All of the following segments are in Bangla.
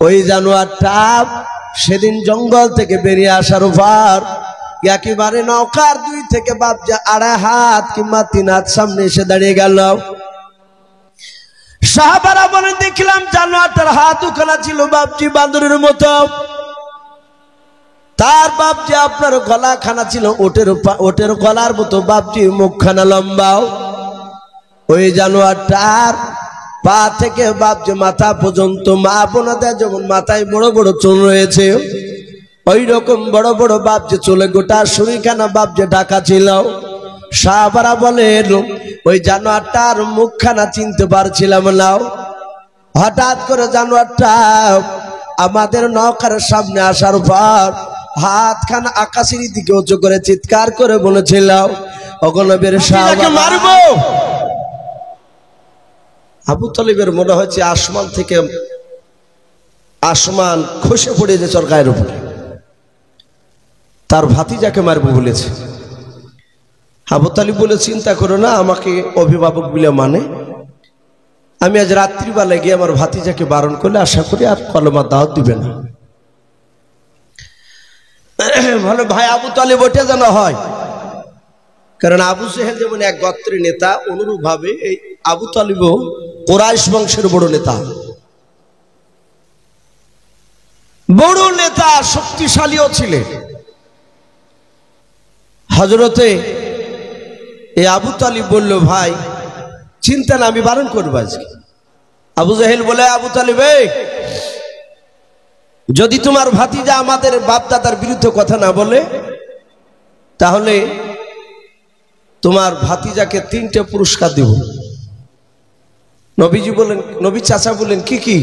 ওই জানোয়ারটা সেদিন জঙ্গল থেকে বেরিয়ে আসার পর একেবারে নৌকার 2 থেকে বাপজি 2.5 হাত কিংবা 3 হাত সামনে এসে দাঁড়িয়ে গেল। সাহাবারা বলেন দেখলাম জানোয়ারটার হাত ওখানে ছিল বাপজি বাঁদরের মতো, তার বাপজি আপনার গলা খানা ছিল ওটের গলার মতো বাপজি, মুখখানা লম্বাও। ওই জানোয়ারটার পা থেকে বাপজি মাথা পর্যন্ত মা বোনাদের যেমন মাথায় বড় বড় চুল রয়েছে ওই রকম বড় বড় বাপজি চুলে গোটা শরীরখানা বাপজি ঢাকা ছিল। সাহাবারা বলেন ওই জানোয়ারটার মুখখানা চিনতে পারছিলাম না। হঠাৎ করে জানোয়ারটা আমাদের নৌকার সামনে আসার পর হাতখানা আকাশের দিকে উঁচু করে চিৎকার করে বলেছিল, ওগো নবীর সাহাবাকে মারবো। আবু তালিবের মনে হচ্ছে আসমান থেকে আসমান খসে পড়ে যে চরকায়ের উপরে, তার ভাতিজাকে মারবো বলেছে। আবু তালিব বলে চিন্তা করো না, আমাকে অভিভাবক বলে মানে, আমি আজ রাত্রিবেলায় গিয়ে আমার ভাতিজাকে বারণ করলে আশা করি আর কলমা দাওয়াত দিবে না। ভালো ভাই আবু তালিব ওটা যেন হয়, কারণ আবু জেহেল যেমন এক গোত্রের নেতা, অনুরূপ ভাবে এই আবু তালিবও কুরাইশ বংশের বড় নেতা, বড় নেতা, শক্তিশালীও ছিলেন। হযরতে এই আবু তালিব বলল ভাই চিন্তা না, আমি বারণ করবো আজকে। আবু জেহেল বলে আবু তালিব যদি তোমার ভাতিজা আমাদের বাপ দাদার বিরুদ্ধে কথা না বলে তাহলে তোমার ভাতিজাকে 3টে পুরস্কার দেব। নবীজি বলেন, নবী চাচা বলেন কি কি?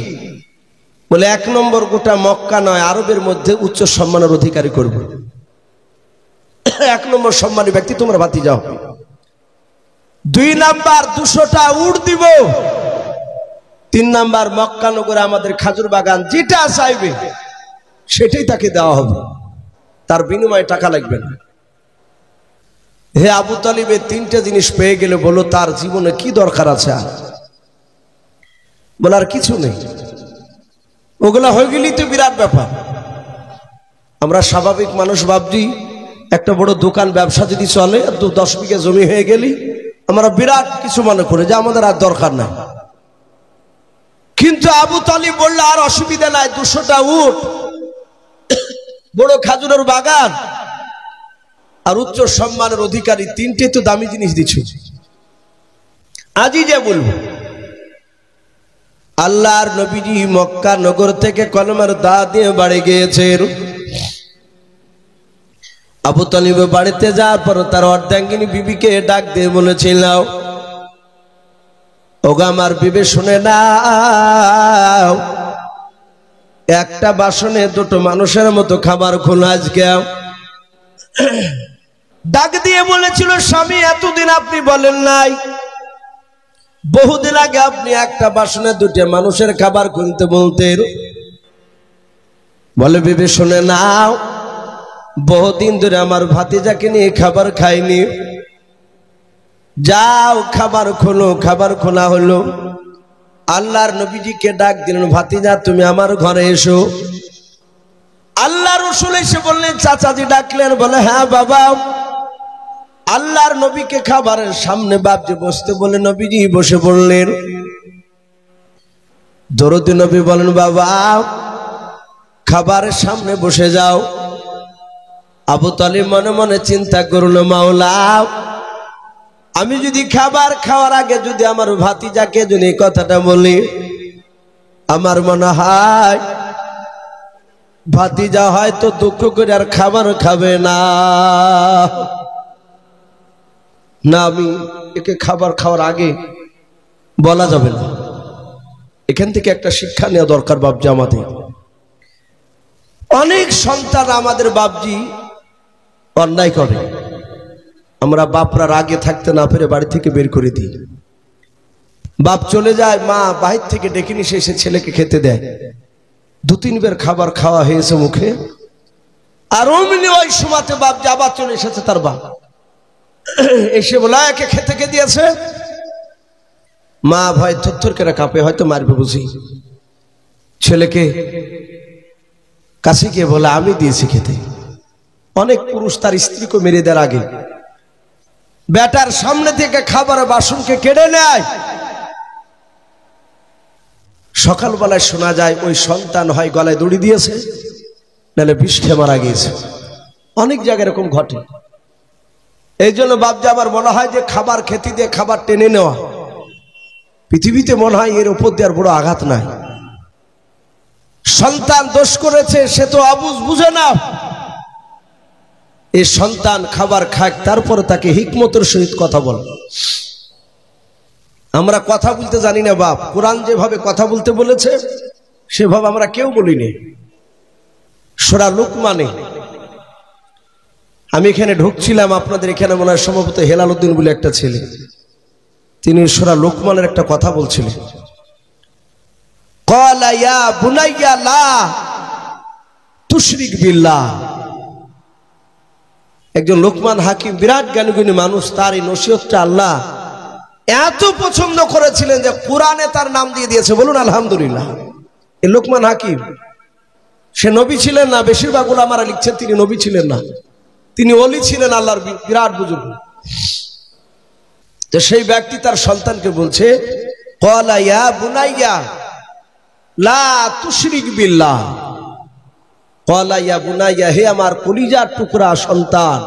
বলে 1 নম্বর গোটা মক্কা নয় আরবের মধ্যে উচ্চ সম্মানের অধিকারী করব। 1 নম্বর সম্মানী ব্যক্তি তোমার ভাতিজা হবে। 2 নাম্বার 200টা উট দিব। 3 নাম্বার মক্কা নগরে আমাদের খাজুর বাগান যেটা চাইবে সেটাই তাকে দেওয়া হবে, তার বিনিময়ে টাকা লাগবে না। হে আবু তালিব 3টে জিনিস পেয়ে গেলে বলো তার জীবনে কি দরকার আছে? আর বলার কিছু নেই, ওগুলা হয়ে গেলেই তো বিরাট ব্যাপার। আমরা স্বাভাবিক মানুষ ভাবছি একটা বড় দোকান ব্যবসা যদি চলে 10 বিঘা জমি হয়ে গেলি আমরা বিরাট কিছু মনে করে যে আমাদের আর দরকার নাই। কিন্তু আবু তালিব বলল আর অসুবিধা নাই, 200টা উট, বড় খাজুরের বাগান আর উচ্চ সম্মানের অধিকারী, 3টে তো দামি জিনিস দিচ্ছ। আজই যে বলবো আল্লাহর নবীজি মক্কা নগর থেকে কলমার দাওয়াত দিয়ে বাড়ি গিয়েছেন। আবু তালিব বাড়িতে যাওয়ার পর তার অর্ধাঙ্গিনী বিবিকে ডাক দিয়ে বলেছিল, ওগো আমার বিবি শুনে নাও, একটা বাসনে 2টো মানুষের মতো খাবার খোলা আজকে। ডাক দিয়ে বলেছিল, স্বামী এতদিন আপনি বলেন নাই, বহুদিন আগে আপনি একটা বাসনে 2টে মানুষের খাবার খুলতে বলতেন। বলে বিবি শুনে নাও, বহুদিন ধরে আমার ভাতিজাকে নিয়ে খাবার খাইনি, যাও খাবার খোলো। খাবার খোলা হলো। আল্লাহর নবীজিকে ডাক দিলেন, ভাতিজা তুমি আমার ঘরে এসো। আল্লাহ রাসূল এসে বললেন, চাচাজি ডাকলেন? বলে হ্যাঁ বাবা। আল্লাহর নবীকে খাবারের সামনে বাপজি বসতে বলে নবীজি বসে পড়লেন। দরদি নবী বলেন, বাবা খাবারের সামনে বসে যাও। আবু তালিব মনে মনে চিন্তা করলো, মাওলা আমি যদি খাবার খাওয়ার আগে যদি আমার ভাতিজাকে যদি কথাটা বলি, আমার মনে হয় ভাতিজা হয়তো দুঃখ করে আর খাবার খাবে না। না, আমি একে খাবার খাওয়ার আগে বলা যাবে না। এখান থেকে একটা শিক্ষা নেওয়া দরকার বাপজি। আমাদের অনেক সন্তান আমাদের বাপজি অন্যায় করে, আমরা বাপরা রাগে থাকতে না পেরে বাড়ি থেকে বের করে দিই। বাপ চলে যায়, মা বাহির থেকে ডেকে নিয়ে এসে ছেলেকে খেতে দেয়। 2-3 বার খাবার খাওয়া হয়েছে মুখে, আর অমনি ওই সময়তে বাপ আবার চলে এসেছে তার বাপ, এসে বলে একে খেতে কে দিয়েছে? মা ভয় থরথর করে কাঁপে, হয়তো মারবে বুঝি। ছেলেকে কাছে গিয়ে বলে আমি দিয়েছি খেতে। অনেক পুরুষ তার স্ত্রীকে মেরে দেওয়ার আগে বেটার সামনে থেকে খাবার বাসনকে কেড়ে নেয়। সকালবেলায় শোনা যায় ওই সন্তান হয় গলায় দড়ি দিয়েছে, নাহলে বিষ খেয়ে মারা গিয়েছে। অনেক জায়গায় এরকম ঘটে। এই জন্য বাপজা আমার মনে হয় যে খাবার খেতে দিয়ে খাবার টেনে নেওয়া পৃথিবীতে মনে হয় এর উপর দিয়ে আর বড় আঘাত নাই। সন্তান দোষ করেছে, সে তো অবুঝ বুঝে না। এই সন্তান খাবার খাক, তারপরে তাকে হিকমতের সহিত কথা বল। আমরা কথা বলতে জানি না বাপ, কোরআন যেভাবে কথা বলতে বলেছে সেভাবে আমরা কেউ বলিনি। সূরা লুকমানে আমি এখানে ঢুকছিলাম, আপনাদের এখানে মনে হয় সম্ভবত হেলাল উদ্দিন বলে একটা ছেলে, তিনি সূরা লুকমানের একটা কথা বলছিলেন। ক্বালা ইয়া বুনাইয়া লা তুশরিক বিল্লাহ। একজন লোকমান হাকিম, বিরাট জ্ঞানী মানুষ, তার এই নসিহতটা আল্লাহ এত পছন্দ করেছিলেন যে কোরআনে তার নাম দিয়ে দিয়েছে। বলুন আলহামদুলিল্লাহ। এই লোকমান হাকিম, সে নবী ছিলেন না, বেশিরভাগ উলামারা লিখছেন তিনি নবী ছিলেন না, তিনি ওলি ছিলেন, আল্লাহর বিরাট বুজুর্গ। তো সেই ব্যক্তি তার সন্তানকে বলছে ক্বালা ইয়া বুনাইয়া লা তুশরিক বিল্লাহ। ক্বালা ইয়া বুনাইয়া, হে আমার কলিজার টুকরা সন্তান,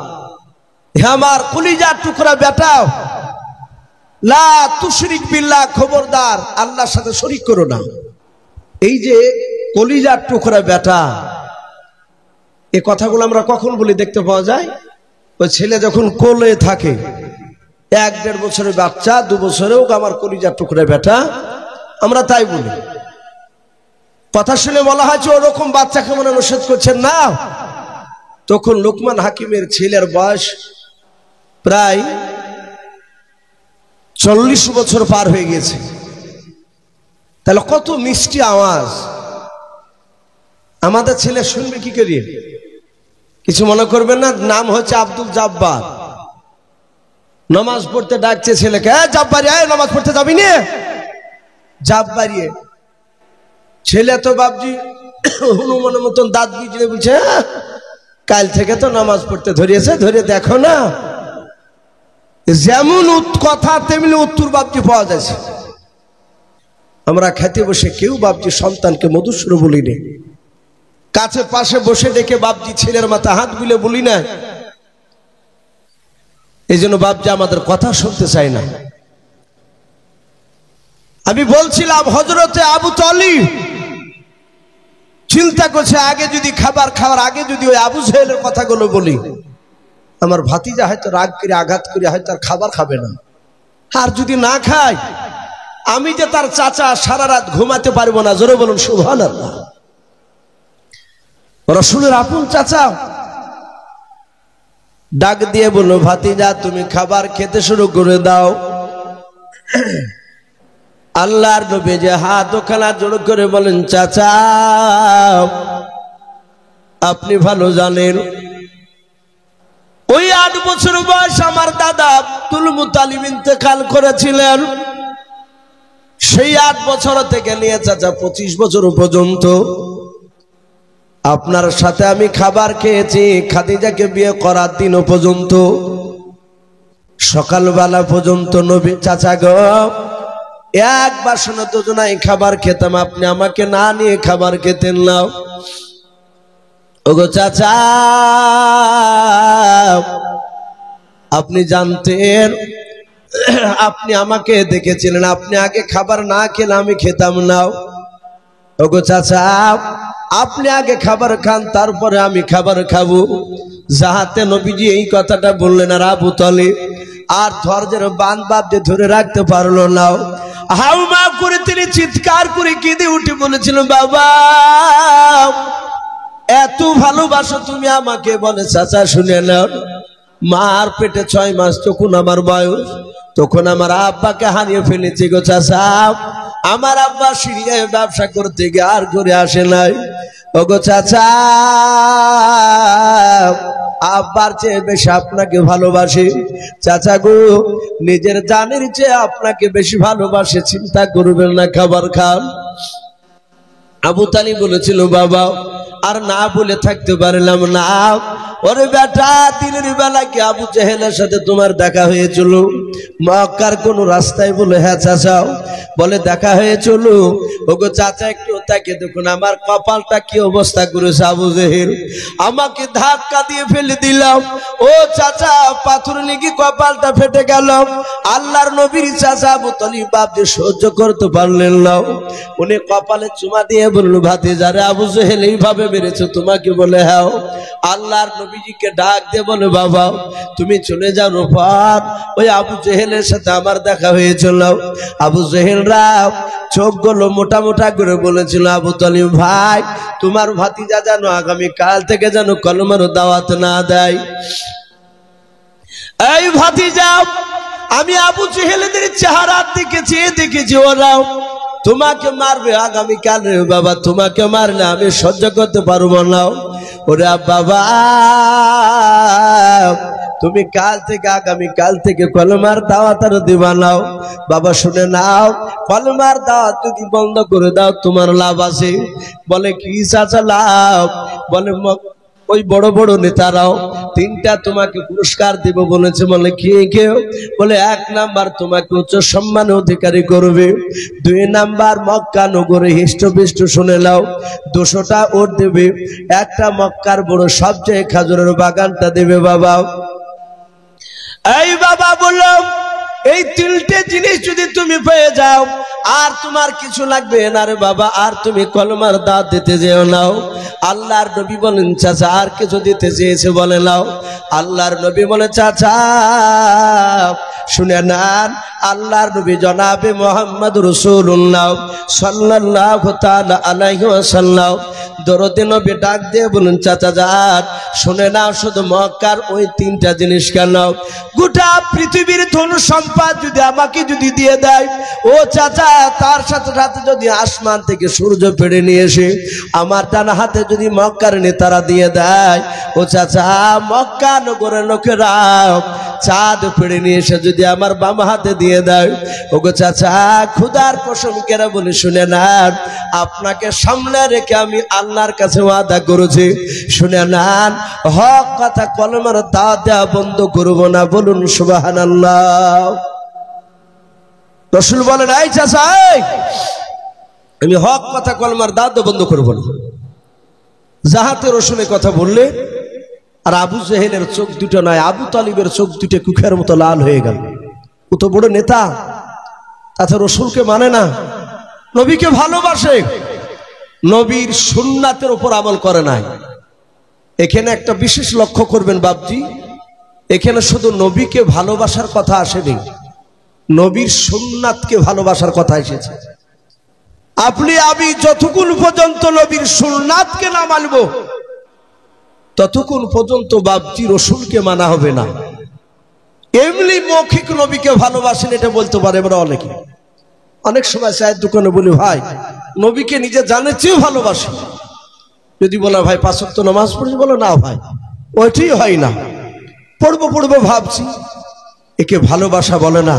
হে আমার কলিজার টুকরা বেটা, লা তুশরিক বিল্লাহ, খবরদার আল্লাহর সাথে শরীক করো না। এই যে কলিজার টুকরা বেটা, এই কথাগুলো আমরা কখন বলি দেখতে পাওয়া যায়? ওই ছেলে যখন কোলে থাকে, 1-1.5 বছরের বাচ্চা, 2 বছরেও আমার কলিজার টুকরা বেটা, আমরা তাই বলি। কথা শুনে বলা হয় যে ওরকম বাচ্চাকে মনে নিষেধ করছেন না। তখন লোকমান হাকিমের ছেলের বয়স প্রায় 40 বছর পার হয়ে গেছে। তাহলে কত মিষ্টি আওয়াজ আমাদের ছেলে শুনবে কি করিয়ে? কিছু মনে করবেন না, নাম হচ্ছে আব্দুল জাব্বার। নামাজ পড়তে ডাকছে ছেলেকে, জাব্বারি আয় নামাজ পড়তে যাবি না? জাব্বারি। ছেলে তো বাপজি হনুমানের মতন দাঁত বিজড়ে বলছে, কাল থেকে তো নামাজ পড়তে ধরিয়েছে, ধরে দেখো না। যেমন কথা তেমনি উত্তর বাপজি পাওয়া যাচ্ছে। আমরা খেতে বসে কেউ বাপজি সন্তানকে মধুসূর বলিনি, কাছে পাশে বসে ডেকে বাপজি ছেলের মাথা হাত বুলে বলি না। এই জন্য বাপজি আমাদের কথা শুনতে চায় না। আমি বলছিলাম হযরতে আবু তালিব চিন্তা করছে, আগে যদি খাওয়ার আগে যদি ওই আবু জেহেলের কথাগুলো বলি, আমার ভাতিজা হয়তো রাগ করে আঘাত করে হয়তো আর খাবার খাবে না। আর যদি না খায়, আমি যে তার চাচা, সারা রাত ঘুমাতে পারবো না। জোরে বলুন সুবহানাল্লাহ। রাসূলের আপন চাচা ডাক দিয়ে বলল, ভাতিজা তুমি খাবার খেতে শুরু করে দাও। আল্লাহর নবী যে হাত ওখানা জোড় করে বলেন, চাচা আপনি ভালো জানেন ওই 8 বছর বয়স আমার দাদা আব্দুল মুতালিব ইন্তেকাল করেছিলেন। সেই 8 বছর থেকে নিয়ে চাচা 25 বছর পর্যন্ত আপনার সাথে আমি খাবার খেয়েছি, খাদিজাকে বিয়ে করার দিন পর্যন্ত, সকালবেলা পর্যন্ত। নবী চাচা গো, এক বাসনে দুজনাই খাবার খেতাম, আপনি আমাকে না নিয়ে খাবার খেতেন না। ওগো চাচা, আপনি জানতেন, আপনি আমাকে দেখেছিলেন, আপনি আগে খাবার না খেলে আমি খেতাম না। ওগো চাচা, আপনি আগে খাবার খান, তারপরে আমি খাবার খাবো। যাহাতে নবীজি এই কথাটা বললেন, আর আবু তালিব আর ধৈর্যের বাঁধ বাঁধতে ধরে রাখতে পারলো না। হাউমা করে তিনি চিৎকার করে কেঁদে উঠে বলেছিলেন, বাবা এত ভালোবাসো তুমি আমাকে? বলে চাচা শুনে নাও, মার পেটে 6 মাস তখন আমার বয়স, তখন আমার আব্বাকে হারিয়ে ফেলেছি গো চাচা। আমার আব্বা সিরিয়ায় ব্যবসা করতে গিয়ে আর ঘুরে আসে নাই। ওগো চাচা, আব্বার চেয়ে বেশি আপনাকে ভালোবাসে। চাচা গো, নিজের জানের চেয়ে আপনাকে বেশি ভালোবাসে, চিন্তা করবেন না, খাবার খান। আবু তালিব বলেছিল বাবা আর না বলে থাকতে পারলাম না, ওরে বেটা দিনের বেলা কি আবু জেহেলের সাথে তোমার দেখা হয়েছিল? মক্কার কোন রাস্তায়? বলে হ্যাঁ চাচা। বলে দেখা হয়েছিল। ওগো চাচা একটু তাকে দেখুন আমার কপালটা কি অবস্থা করেছে আবু জেহেল, আমাকে ধাক্কা দিয়ে ফেলে দিলাম। ও চাচা পাথর লেগে কপালটা ফেটে গেল। আল্লাহর নবীর চাচা আবু তালিব বাপ যে সহ্য করতে পারলেন না, উনি কপালে চুমা দিয়ে বলল ভাতিজারে আবু জেহেল এইভাবে মেরেছে তোমাকে? বলে হ্যাঁ। আল্লাহর নবীজিকে ডাক দিয়ে বলে বাবা তুমি চলে যাও পর ওই আবু জেহেলের সাথে আমার দেখা হয়েছিল। আবু জেহেলরা চোখগুলো মোটা মোটা করে বলেছিল আবু তালিব ভাই তোমার ভাতিজা যেন আগামী কাল থেকে যেন কলমার দাওয়াত না দেয়। এই ভাতিজা আমি আবু জেহেলদের চেহারার দিকে চেয়ে দেখেছি ওরাও তোমাকে মারবে আগামীকাল রে বাবা, তোমাকে মারলে আমি সহ্য করতে পারবো না। ওরে বাবা তুমি কাল থেকে আগামীকাল থেকে কলমার দাওয়াত আর দিবা নাও। বাবা শুনে নাও, কলমার দাওয়াত যদি বন্ধ করে দাও তোমার লাভ আছে। বলে কি চাচা লাভ? বলে ওই বড় বড় নেতারাও তিনটা তোমাকে পুরস্কার দিব বলেছে। বলে কি কেউ? বলে 1 নাম্বার তোমাকে উচ্চ সম্মান অধিকারী করবে, 2 নাম্বার মক্কা নগরে হিষ্টপিষ্ট শুনে নাও 200টা ওট দেবে, একটা মক্কার বড় সবচেয়ে খাজুরের বাগানটা দেবে। বাবা এই বাবা বললাম এই 3টে জিনিস যদি তুমি পেয়ে যাও আর তোমার কিছু লাগবে না রে বাবা, আর তুমি কলমার দাওয়াত দিতে যেও নাও। আল্লাহর নবী বলেন চাচা আর কিছু দিতে চেয়েছে? বলে নাও। আল্লাহর নবী বলে চাচা শুনে নেন, আল্লাহর নবী জনাবে মুহাম্মদ রাসূলুল্লাহ সাল্লাল্লাহু তাআলা আলাইহি ওয়াসাল্লাম দরদে নবী ডাক দিয়ে বলেন চাচা যান শুনে নাও, শুধু মক্কার ওই 3টা জিনিস কেন, গোটা পৃথিবীর ধন সম্পদ যদি আমাকে যদি দিয়ে দেয় ও চাচা, তার সাথে সাথে যদি আসমান থেকে সূর্য পেড়ে নিয়ে এসে আমার ডান হাতে যদি মক্কার নেতারা দিয়ে দেয় ও চাচা, মক্কা নগরের লোকেরা চাঁদ পেড়ে নিয়ে এসে যদি আমার বাম হাতে দিয়ে দেয় ওগো চাচা খুদার কসম কেরা বলে শুনে নেন, আপনাকে সামনে রেখে আমি আল্লাহর কাছে ওয়াদা করেছি, শুনে নেন হক কথা কলমার দাওয়াত দেওয়া বন্ধ করব না। বলুন সুবহানাল্লাহ। রাসূল বলেন এই চাচা আমি হক কথা কলমার দাওয়াত বন্ধ করব না। যাহাতে রসুলের কথা বললে আর আবু জেহেলের চোখ দুটো নয়, আবু তালিবের চোখ দুটো কুখের মতো লাল হয়ে গেল। ও তো বড় নেতা, তাতে রসুলকে মানে না, নবীকে ভালোবাসে, নবীর সুন্নাতের উপর আমল করে নাই। এখানে একটা বিশেষ লক্ষ্য করবেন বাপজি, এখানে শুধু নবীকে ভালোবাসার কথা আসেনি, নবীর সুন্নাতকে ভালোবাসার কথা এসেছে। আপনি আমি যতক্ষণ পর্যন্ত নবীর সুন্নাতকে না মানব ততক্ষণ পর্যন্ত বাপজি রসুলকে মানা হবে না। এমনি মৌখিক নবীকে ভালোবাসেন এটা বলতে পারে আমরা অনেকে। অনেক সময় চায়ের দোকানে বলি ভাই নবীকে নিজে জানে চেয়েও ভালোবাসি, যদি বলা ভাই 5 ওয়াক্ত নামাজ পড়ি, বলো না ভাই ওইটাই হয় না, পড়বো ভাবছি, একে ভালোবাসা বলে না।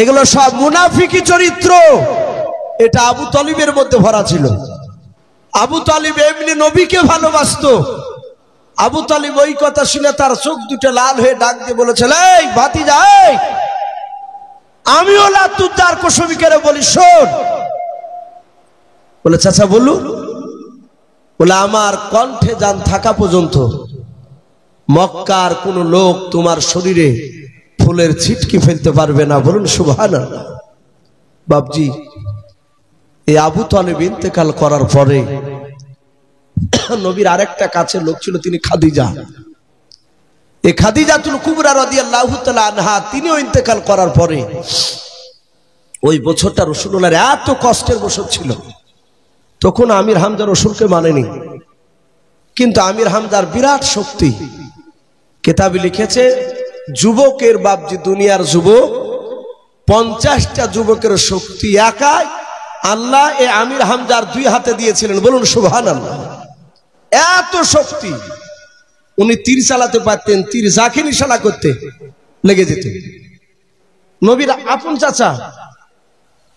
এগুলো সব মুনাফিকি চরিত্র। এটা আবু তালিবের মধ্যে ভরা ছিল। আবু তালিব এমনি নবীকে ভালোবাসতো। আবু তালিব ওই কথা শুনে তার চোখ দুটো লাল হয়ে ডাক দিয়ে বলেছিল এই ভাতিজা আমিও লাতুদ্দার কসমিকের বলি শোন। বলে চাচা বলুন। বলে আমার কণ্ঠে যান থাকা পর্যন্ত মক্কার কোন লোক তোমার শরীরে ফুলের ছিটকি ফেলতে পারবে না। বলুন সুবহানাল্লাহ। বাপজি এই আবু তালিব ইন্তেকাল করার পরে নবীর আরেকটা কাছের লোক ছিল, তিনি খাদিজা। এই খাদিজাতুল কুবরা রাদিয়াল্লাহু তাআলা আনহা তিনিও ইন্তেকাল করার পরে ওই বছরটা রাসূলুল্লাহর এত কষ্টের বছর ছিল। তখন আমির হামজা রসুলকে মানেনি, কিন্তু আমির হামজার বিরাট শক্তি। কিতাবে লিখেছে যুবকের বাপজি দুনিয়ার যুবক 50টা যুবকের শক্তি একাই আল্লাহ এ আমির হামজার 2 হাতে দিয়েছিলেন। বলুন সুবহানাল্লাহ। এত শক্তি, উনি তীর চালাতে পারতেন, তীর যাকে নিশানা করতে লেগে যেত। নবীর আপন চাচা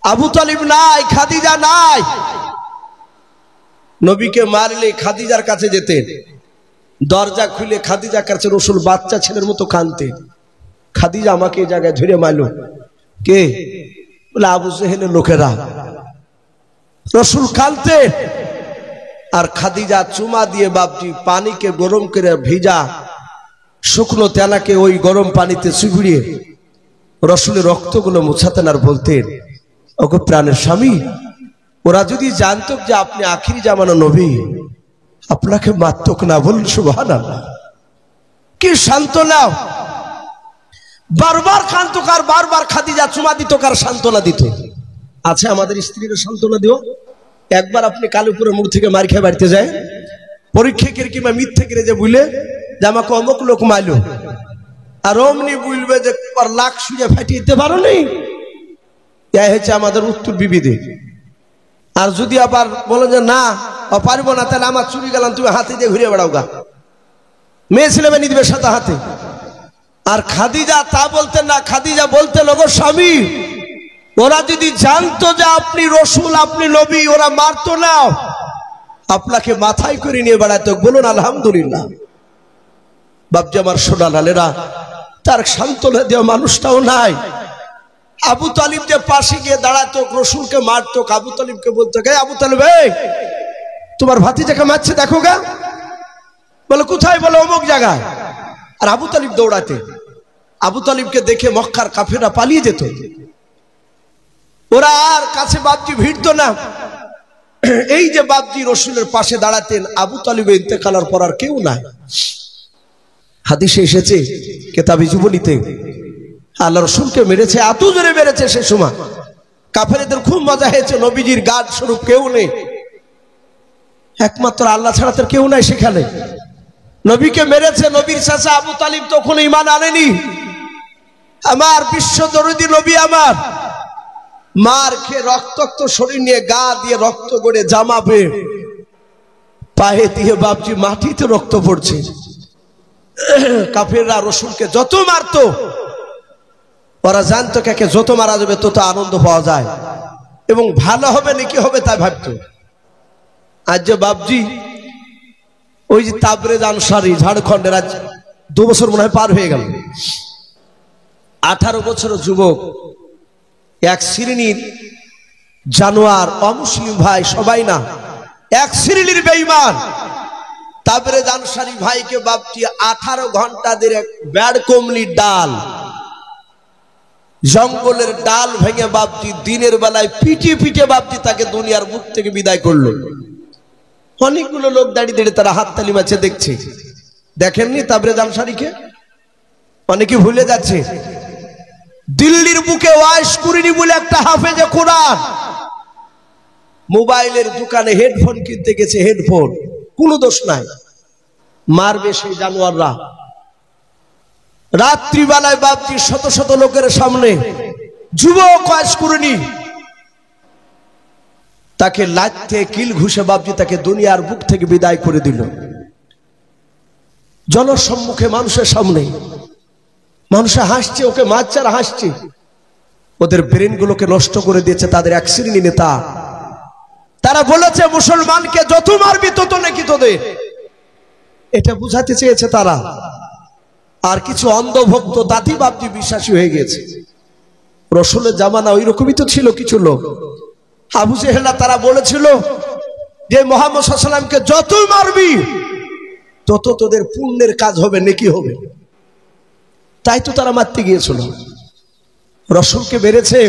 আবু তালিব নাই, খাদিজা নাই, নবীকে মারলে খাদিজার কাছে যেতেন, দরজা খুলে খাদিজার কাছে রসুল বাচ্চা ছেলের মতো কাঁদতেন। খাদিজা আমাকে এই জায়গায় ধরে মারলো, কে? বলে আবু জেহেলের লোকেরা। রসুল কাঁদতেন আর খাদিজা চুমা দিয়ে বাপজি পানিকে গরম করে ভিজা শুকনো তেলাকে ওই গরম পানিতে চুবিয়ে রসুলের রক্তগুলো মুছাতেন আর বলতেন, ওগো প্রাণের স্বামী, ওরা যদি জানতো যে আপনি আখিরি জামানা নবী, আপনাকে মারতক না। বলুন সুবহানাল্লাহ। কি সান্ত্বনা! বারবার কাঁদতো আর বারবার খাদিজা চুমা দিত কার সান্ত্বনা দিত। আছে আমাদের স্ত্রীরা সান্ত্বনা দিও। একবার আপনি কালীপুরের মোড় থেকে মার খেয়ে বাড়িতে যায়, পরীক্ষা করে কিংবা মিথ্যে করে যে বুঝলে যে আমাকে অমুক লোক মারলো, আর অমনি বুঝবে যে লাখ শুয়ে ফাটিয়ে দিতে পারো নি। এই হচ্ছে আমাদের উত্তর বিবিধি। আর যদি আবার বলো যে না পারবো না, তাহলে আমার চুরি গেলাম, তুমি হাতে দিয়ে ঘুরে বেড়াও গা, মেয়ে ছেলে মেয়ে দিবে সাথে হাতে। আর খাদিজা তা বলতেন না, খাদিজা বলতেন, ওগো স্বামী, ওরা যদি জানতো যে আপনি রসুল, আপনি নবী, ওরা মারতো না, আপনাকে মাথায় করে নিয়ে বেড়াতো। বলুন আলহামদুলিল্লাহ। বাপজি আমার সোনা লালেরা, তার সান্ত্বনা দেওয়া মানুষটাও নাই। আবু তালিব যে পাশে গিয়ে দাঁড়াতো, রসুলকে মারতো, আবু তালিবকে বলতো, গে আবু তালিব, তোমার ভাতিজাকে মারছে দেখো গা। বলে কোথায়? বলে অমুক জায়গায়। আর আবু তালিব দৌড়াতে, আবু তালিবকে দেখে মক্কার কাফেররা পালিয়ে যেত। ওরা আর কাছে বাপজি ভিড়তো না। এই যে বাপজি রসুলের পাশে দাঁড়াতেন, আবু তালিবের ইন্তেকালের পর আর কেউ নাই। হাদিসে এসেছে কেতাবে জীবনীতে, আল্লাহ রসুলকে মেরেছে, এত জোরে মেরেছে সে সময় কাফেরদের খুব মজা হয়েছে। নবীজির গার্ড স্বরূপ কেউ নেই, একমাত্র আল্লাহ ছাড়া তার কেউ নাই সেখানে। নবীকে মেরেছে। নবীর চাচা আবু তালিব তখন ঈমান আনেনি। আমার বিশ্ব দরদি নবী আমার মার খেয়ে রক্তাক্ত শরীর নিয়ে, গা দিয়ে রক্ত গড়ে, জামা বেয়ে পায়ে দিয়ে বাপজি মাটিতে রক্ত পড়ছে। কাফেররা রসুলকে যত মারতো, ওরা জানতো কাকে যত মারা যাবে তত আনন্দ পাওয়া যায় এবং ভালো হবে নাকি হবে তাই ভাবতো। আজ যে বাপজি ওই যে তাবরেজ আনসারি ঝাড়খণ্ডের, আজ 2 বছর মনে হয় পার হয়ে গেল, 18 বছরের যুবক, এক শ্রেণীর জানোয়ার, অমুসলিম ভাই, সবাই না, এক শ্রেণীর বেঈমান তাবরেজ আনসারি ভাইকে বাপজি 18 ঘন্টা ধরে ব্যাড কমলির ডাল, জঙ্গলের ডাল ভেঙে বাপজি দিনের বেলায় পিটিয়ে পিটিয়ে বাপজি তাকে দুনিয়ার মুখ থেকে বিদায় করলো। অনেকগুলো লোক দাঁড়িয়ে দাঁড়িয়ে তারা হাততালি মারছে দেখছে। দেখেননি তাবরেজ আনসারীকে? অনেকে ভুলে যাচ্ছে। দিল্লির বুকে ওয়াইশ কুরিনি বলে একটা হাফেজে কোরআন মোবাইলের দোকানে হেডফোন কিনতে গেছে, হেডফোন, কোনো দোষ নাই, মারবে সেই জানোয়াররা। রাত্রিবেলায় বাপজি শত শত লোকের সামনে যুবক ওয়াইশ কুরিনি তাকে লাথে কিল ঘুষে বাপজি তাকে দুনিয়ার বুক থেকে বিদায় করে দিল। জনসম্মুখে মানুষের সামনে, মানুষে হাসছে, ওকে মারছে আর হাসছে। ওদের ব্রেন গুলোকে নষ্ট করে দিয়েছে তাদের এক শ্রেণী নেতা। তারা বলেছে মুসলমানকে যত মারবি তত নাকি তোদের, এটা বুঝাতে চেয়েছে তারা। আর কিছু অন্ধভক্ত দাতি বাপজি বিশ্বাসী হয়ে গেছে। রসুলের জামানা ওই রকমই তো ছিল কিছু লোক। আবু জেহেল তারা বলেছিল যে মুহাম্মদ সাল্লাল্লাহু আলাইহি ওয়াসাল্লামকে যত মারবি তত তোদের পুণ্যের কাজ হবে, নেকি হবে। তাই তো তারা মারতে গিয়েছিল। রসুলকে মেরেছে।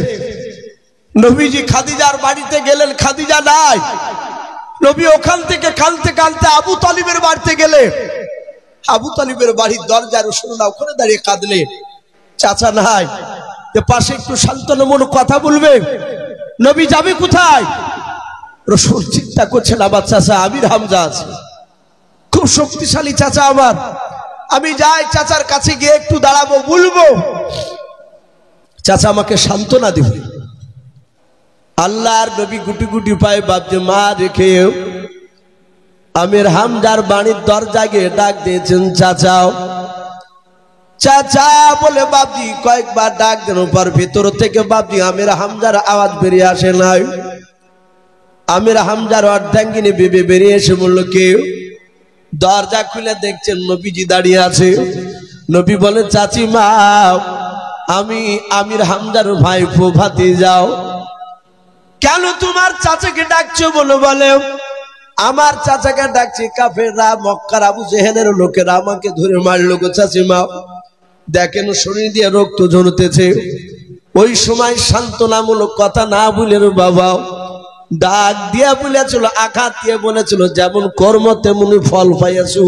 নবীজি খাদিজার বাড়িতে গেলেন, খাদিজা নাই। নবী ওখান থেকে কাঁদতে কাঁদতে আবু তালিবের বাড়িতে গেলে, আবু তালিবের বাড়ির দরজায় রাসূলুল্লাহ ওখানে দাঁড়িয়ে কাঁদলে, চাচা নাই, যে পাশে একটু সান্ত্বনামূলক কথা বলবে। নবী যাবে কোথায়? রাসূল চিন্তা করছেন, আমার চাচা আমির হামজা আছে, খুব শক্তিশালী চাচা আমার, আমি যাই চাচার কাছে গিয়ে একটু দাঁড়াবো, বলবো, চাচা আমাকে সান্ত্বনা দিবে। আল্লাহর নবী গুটি গুটি পায়ে বাপজি মা রেখে আমির হামজার বাড়ির দরজা গিয়ে ডাক দিয়েছেন, চাচাও চাচা বলে বাপজি কয়েকবার ডাক দেন, পর ভিতর থেকে বাপজি আমির হামজার আওয়াজ বেরিয়ে আসে নাই। আমির হামজার অর্ধাঙ্গিনী বিবি বেরিয়ে এসে বলল, কেউ? দরজা খুলে দেখছেন নবীজি দাঁড়িয়ে আছে। নবী বলে, চাচিমা, আমি আমির হামজার ভাইপো ভাতিজাও। কেন তোমার চাচাকে ডাকছো? বলে আমার চাচাকে ডাকছি কাফেররা, মক্কার আবু জেহেলের লোকেরা আমাকে ধরে মারলো গো চাচিমা। দেখেন শরীর দিয়ে রক্ত ঝরতেছে। ওই সময় সান্ত্বনামূলক কথা না বলে বাবা ডাক দিয়া বলেছিল, আঘাত দিয়ে বলেছিল, যেমন কর্ম তেমনি ফল পাইয়াছো,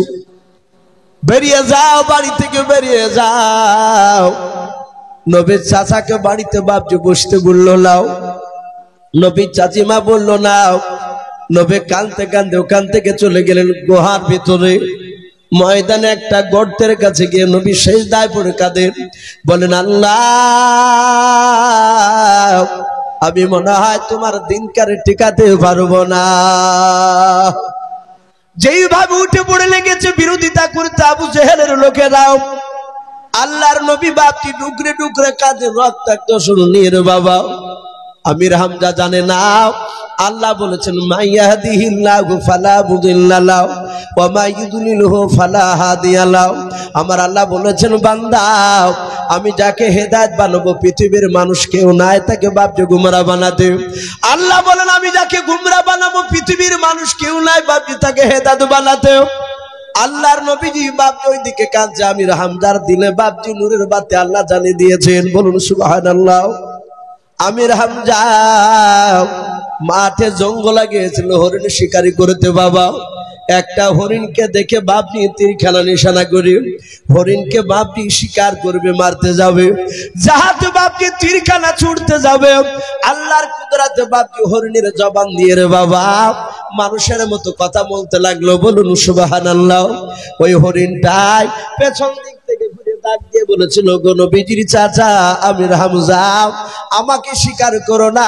বেরিয়ে যাও, বাড়ি থেকে বেরিয়ে যাও। নবীর চাচাকে বাড়িতে বাপজি বসতে বললো নাও। নবীর চাচিমা বললো নাও। নবী কাঁদতে কাঁদতে ওখান থেকে চলে গেলেন গুহার ভিতরে। ময়দানে একটা গর্তের কাছে গিয়ে নবী সেজদায় পড়ে কাঁদেন, বলেন, আল্লাহ, আমি মনে হয় তোমার দিনকারে টিকাতে পারবো না। যেইভাবে উঠে পড়ে লেগেছে বিরোধিতা করতে আবু জেহেলের লোকেরাও, আল্লাহর নবী বাপটি ডুকরে ডুকরে কাঁদে, রক্তাক্ত শুরু নিয়ে রে বাবা। আমির হামজা জানে না আল্লাহ বলেছেন, মাইয়াহদিহিল্লাহু ফালা মুদিল্লা লাহু ওয়া মা ইউদ্লিলহু ফালা হাদিয়া লাহু। আমার আল্লাহ বলেছেন, বান্দা, আমি যাকে হেদায়েত বানাবো পৃথিবীর মানুষ কেউ নাই তাকে বাপকে গুমরা বানাতে। আল্লাহ বলেন, আমি যাকে গুমরা বানাবো পৃথিবীর মানুষ কেউ নাই বাপকে তাকে হেদায়েত বানাতে। আল্লাহর নবীজি বাপজি ওইদিকে কাঁদছে, আমির হামজার দিলে বাপজি নূরের বাতি আল্লাহ জানিয়ে দিয়েছেন। বলুন সুবহানাল্লাহ। আমির হামজা মাঠে জঙ্গলে গিয়েছিল হরিণ শিকারি করতে বাবা। একটা হরিণকে দেখে বাপনি তীরখানা নিশানা করে হরিণকে বাপনি শিকার করবে, মারতে যাবে। যাহাতে বাপনি তীরখানা ছুটতে যাবে, আল্লাহর কুদরতে বাপনি হরিণের জবান দিয়ে রে বাবা মানুষের মতো কথা বলতে লাগলো। বলুন সুবহানাল্লাহ। ওই হরিণটাই পেছন দিক থেকে ঘুরে ডাক দিয়ে বলেছিল, গো নবীজির চাচা আমির হামজা, আমাকে স্বীকার করো না,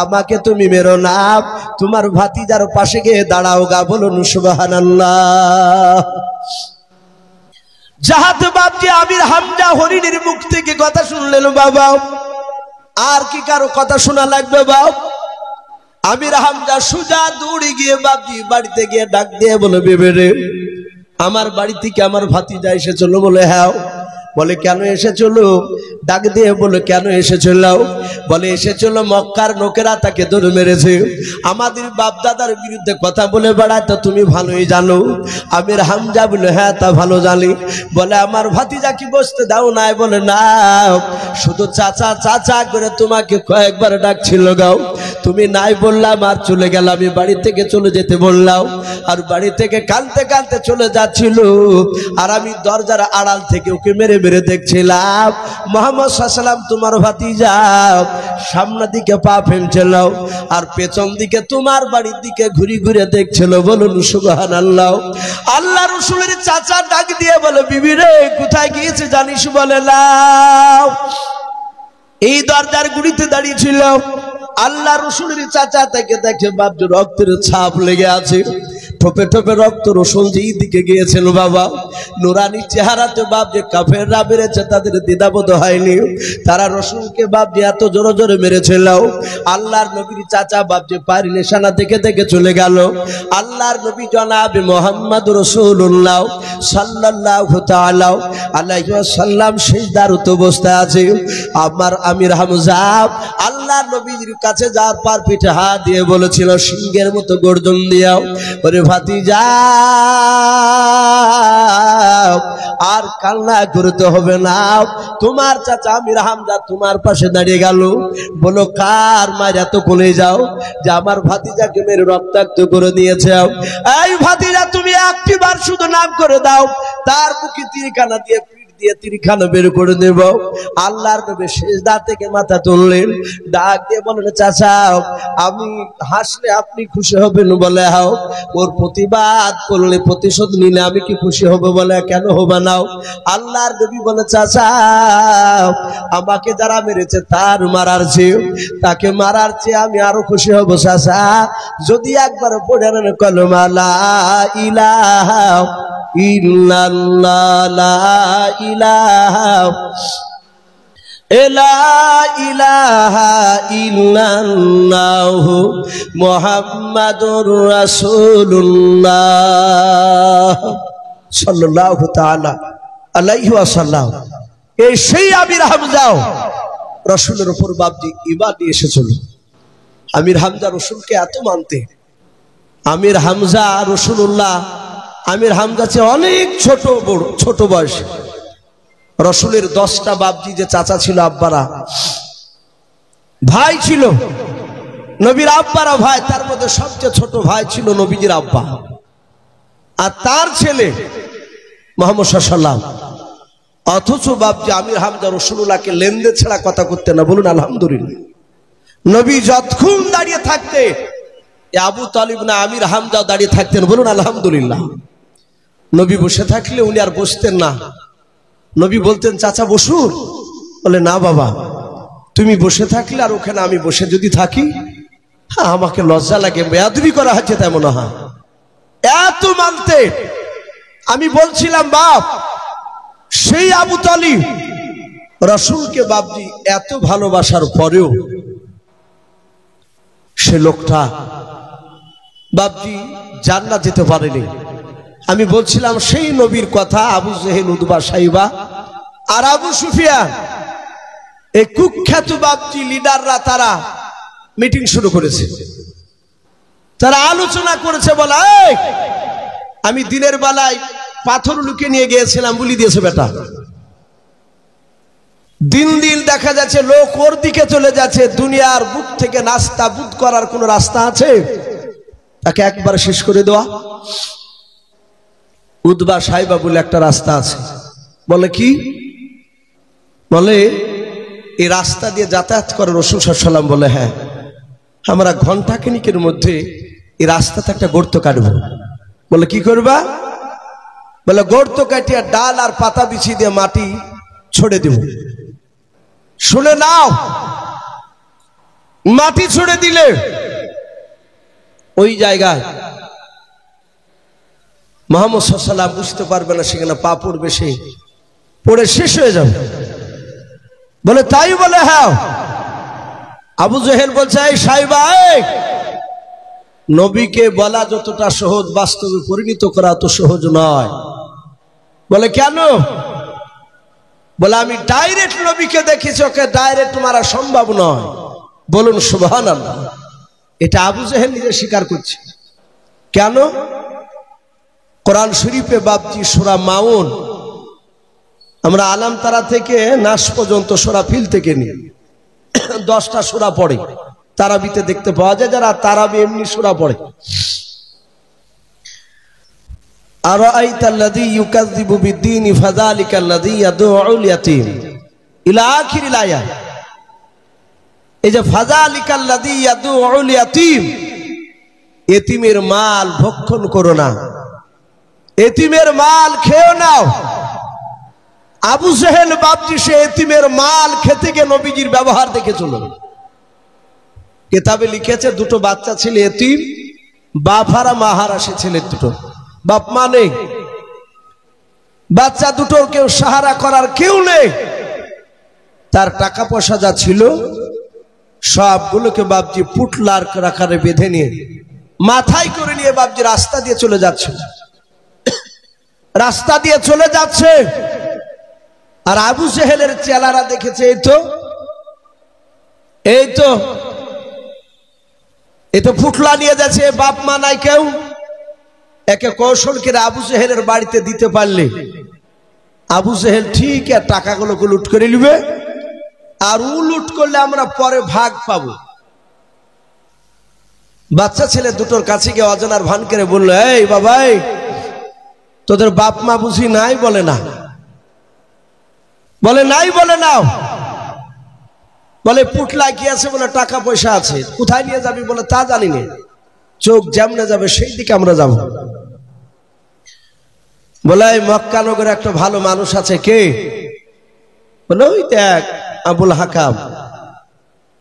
আমাকে তুমি মেরো না, তোমার ভাতিজার পাশে গিয়ে দাঁড়াও গা। বলুন সুবহানাল্লাহ। জাহাদ বাপজি আমির হামজা হরিণের মুখ থেকে কথা শুনলেন বাবা, আর কি কারো কথা শোনা লাগবে বাপ? আমির হামজা সুজা দৌড়ে গিয়ে বাপজি বাড়িতে গিয়ে ডাক দিয়ে বলে, বেবেরে, আমার বাড়ি থেকে আমার ভাতিজা এসেছিল। বলে, হ্যাঁ। বলে, কেন এসেছিল? ডাক দিয়ে বলে, কেন এসেছিল? বলে, এসেছিল মক্কার লোকেরা তাকে ধরে মেরেছে, আমাদের বাপ দাদার বিরুদ্ধে কথা বলে বেড়ায়, তা তুমি ভালোই জানো। আমির হামজা বলে, হ্যাঁ তা ভালো জানি। বলে, আমার ভাতিজা কি বসতে দাও নাই? বলে, না, শুধু চাচা চাচা করে তোমাকে কয়েকবার ডাকছিল গাও, তুমি নাই বললাম আর চলে গেলাম। আমি বাড়ি থেকে চলে যেতে বললাম, আর বাড়ি থেকে কাঁদতে কাঁদতে চলে যাচ্ছিল, আর আমি দরজার আড়াল থেকে ওকে মেরে মেরে দেখছিলাম মুহাম্মদ সাল্লাল্লাহু আলাইহি ওয়াসাল্লাম তোমার ভাতিজা সামনের দিকে পা ফেলছিল আর পেছন দিকে তোমার বাড়ির দিকে ঘুরে ঘুরে দেখছিল। বলুন সুবহানাল্লাহ। আল্লাহ রাসূলের চাচা ডাক দিয়ে বলে, বিবি রে, কোথায় গিয়েছে জানিস? বলে, না। এই দরজার গুড়িতে দাঁড়িয়ে ছিল। আল্লাহ রাসূলের চাচা তাকে দেখে বাপজি রক্তের ছাপ লেগে আছে, ঠোপে ঠোপে রক্ত রসুন যেই দিকে গিয়েছিল বাবা। নুরানি চেহারাতে বাপজি কাফেররা মেরেছে, তাদের দ্বিধাবোধ হয়নি, তারা রসুলকে বাপজি এত জোরে জোরে মেরেছিল। আল্লাহর নবীর চাচা বাপজি পায়ের নিশানা দেখে দেখে চলে গেল। আল্লাহর নবী জনাবে মুহাম্মদ রাসূলুল্লাহ সাল্লাল্লাহু তাআলা আলাইহি ওয়াসাল্লাম সিজদারত অবস্থায় আছে। আমার আমির হামজা আল্লাহর নবীর কাছে যাওয়ার পর পিঠে হাত দিয়ে বলেছিল, সিংহের মতো গর্জন দিয়াও, ওরে ভাতিজা আর কান্না করতে হবে না, তোমার চাচা আমির হামজা তোমার পাশে দাঁড়িয়ে গেল। বলো, কার মায়ের এত কোলে যাও যে আমার ভাতিজাকে মেরে রক্তাক্ত করে দিয়েছে? এই ভাতিজা, তুমি একটি বার শুধু নাম করে দাও, তার মুখে তীরখানা দিয়ে দিয়ে তীরখানা বের করে দেব। আল্লাহর নবী সিজদা থেকে মাথা তুললেন, ডাক দিয়ে বলেন, চাচা আমি হাসলে আপনি খুশি হবেন? বলে, হাও। ওর প্রতিবাদ করলে, প্রতিশোধ নিলে আমি কি খুশি হব? বলে, কেন হবে না? আল্লাহর নবী বলে, চাচা আমাকে যারা মেরেছে তার মারার চেয়ে, তাকে মারার চেয়ে আমি আরো খুশি হব চাচা যদি একবার পড়ে নেন কলমা লা ইলাহা ইল্লাল্লাহ লা ইলাহা লা ইলাহা ইল্লাল্লাহু মুহাম্মাদুর রাসূলুল্লাহ সাল্লাল্লাহু তাআলা আলাইহি ওয়াসাল্লাম। এই সেই আমির হামজাও রাসূলের উপর বাপজি ঈমান নিয়ে এসেছিল। আমির হামজা রাসূলকে এত মানতে, আমির হামজা রাসূলুল্লাহ আমির হামজা চেয়ে অনেক ছোট বয়স। রসুলের 10টা বাপজি যে চাচা ছিল, আব্বারা ভাই ছিল, নবীর আব্বারা ভাই, তার মধ্যে সবচেয়ে ছোট ভাই ছিল নবীজির আব্বা, আর তার ছেলে মুহাম্মদ সাল্লাল্লাহু আলাইহি ওয়াসাল্লাম। অথচ বাপজি আমির হামজা রাসূলুল্লাহকে লেনদেন ছাড়া কথা করতে না। বলুন আলহামদুলিল্লাহ। নবী যতক্ষণ দাঁড়িয়ে থাকতে আবু তালিব না আমির হামজা দাঁড়িয়ে থাকতেন। বলুন আলহামদুলিল্লাহ। নবী বসে থাকলে উনি আর বসতেন না। নবী বলতেন চাচা বসুন, বলে না বাবা, তুমি বসে থাকলে আর ওখানে আমি বসে যদি থাকি, হ্যাঁ আমাকে লজ্জা লাগে, বেয়াদবি করা হচ্ছে তাই মনে হয়। এত মানতে। আমি বলছিলাম বাপ, সেই আবু তালিব রাসূলকে বাপজি এত ভালোবাসার পরেও সে লোকটা বাপজি জান্নাত যেতে পারেনি। আমি বলছিলাম সেই নবীর কথা, আবু জেহেল, উতবা, সাইবা আর আবু সুফিয়ান, এই কুখ্যাত বাপজি লিডাররা তারা মিটিং শুরু করেছে। তারা আলোচনা করেছে, বলা আমি দিনের বেলায় পাথর লুকিয়ে নিয়ে গিয়েছিলাম, বলি দিয়েছে বেটা। দিন দিন দেখা যাচ্ছে লোক ওর দিকে চলে যাচ্ছে। দুনিয়ার বুক থেকে নাস্তা বুদ করার কোন রাস্তা আছে? তাকে একবার শেষ করে দেওয়া। উতবা সাইবা বলে একটা রাস্তা আছে। বলে কি? বলে এই রাস্তা দিয়ে যাতায়াত করে রাসূল সাল্লাল্লাহু আলাইহি ওয়াসাল্লাম। বলে হ্যাঁ, আমরা ঘন্টাখানিকের মধ্যে এই রাস্তাতে একটা গর্ত কাটবো। বলে কি করবা? বলে গর্ত কাটিয়ে ডাল আর পাতা বিছিয়ে দিয়ে মাটি ছড়ে দেব। শুনে নাও, মাটি ছড়ে দিলে ওই জায়গায় মুহাম্মদ সাল্লাল্লাহু আলাইহি ওয়াসাল্লাম বুঝতে পারবে না, সেখানে পা পড়বে, সে পড়ে শেষ হয়ে যাবে। বলে তাই? বলে হ্যাঁ। আবু জেহেল বলছে এই সাইবা, নবীকে বলা যতটা সহজ, বাস্তবে পরিণত করা তো সহজ নয়। বলে কেন? বলে আমি ডাইরেক্ট নবীকে দেখেছি, ওকে ডাইরেক্ট মারা সম্ভব নয়। বলুন সুবহানাল্লাহ। এটা আবু জেহেল নিজে স্বীকার করছে। কেন? কোরআন শরীফে বাপজি সূরা মাউন, আমরা আলাম তারা থেকে নাস পর্যন্ত, সূরা ফিল থেকে নিয়ে 10টা সূরা পড়ে। তারাবিতে দেখতে পাওয়া যায়, যারা তারাবি এমনি সূরা পড়ে। আরাআইতাল্লাযী ইউকাযযিবু বিদ্দীনি ফাযালিকাল্লাযী ইয়াদউল ইয়াতীম ইলা আখিরিল আয়াহ। এই যে ফাযালিকাল্লাযী ইয়াদউল ইয়াতীম, এতিমের মাল ভক্ষণ করো না, এতিমের মাল খেও নাও। আবু জেহেল বাপজি সে এতিমের মাল খেতে গিয়ে নবীজির ব্যবহার দেখে চলো। কিতাবে লিখেছে দুটো বাচ্চা ছিল এতিম, বাফারা মাহারা, সে ছেলে দুটো, বাপ মা নেই। বাচ্চা দুটোর কেউ সাহারা করার কেউ নেই। তার টাকা পয়সা যা ছিল সবগুলোকে বাপজি পুটলার আকারে বেঁধে নিয়ে মাথায় করে নিয়ে বাপজি রাস্তা দিয়ে চলে যাচ্ছে, রাস্তা দিয়ে চলে যাচ্ছে। আর আবু জেহেলের চেলারা দেখেছে এই তো পুটলা নিয়ে যাচ্ছে, বাপ মা নাই কেউ। একে কৌশল করে আবু জেহেলের বাড়িতে দিতে পারলে আবু জেহেল ঠিক টাকাগুলোকে লুট করে নিবে, আর ও লুট করলে আমরা পরে ভাগ পাবো। বাচ্চা ছেলে দুটোর কাছে গিয়ে অজানার ভান করে বললো, এই বাবা, তোদের বাপ মা বুঝি নাই? বলে না। বলে নাই? বলে নাও। বলে পুটলা কি আছে? বলে টাকা পয়সা আছে। কোথায় নিয়ে যাবি? বলে তা জানি না, চোখ যেমনে যাবে সেই দিকে আমরা যাব। বলে এই মক্কা নগরে একটা ভালো মানুষ আছে। কে? বলে ওই দেখ আবুল হাকাম।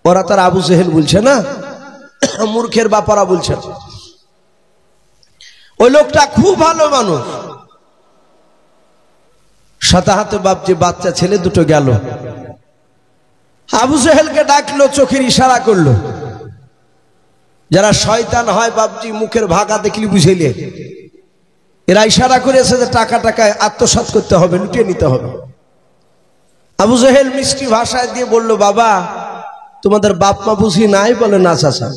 ওরা তার আবু জেহেল বলছে না, মূর্খের বাপারা বলছে। ওই লোকটা খুব ভালো মানুষ। সাথে হাতে বাপজি বাচ্চা ছেলে দুটো গেল। আবু জেহেলকে ডাকলো, চোখের ইশারা করলো। যারা শয়তান হয় বাপজি, মুখের ভাগা দেখলি বুঝাইলে, এরা ইশারা করেছে যে টাকা টাকায় আত্মসাৎ করতে হবে, লুটিয়ে নিতে হবে। আবু জেহেল মিষ্টি ভাষায় দিয়ে বলল, বাবা তোমাদের বাপ মা বুঝি নাই? বলে না চাচা।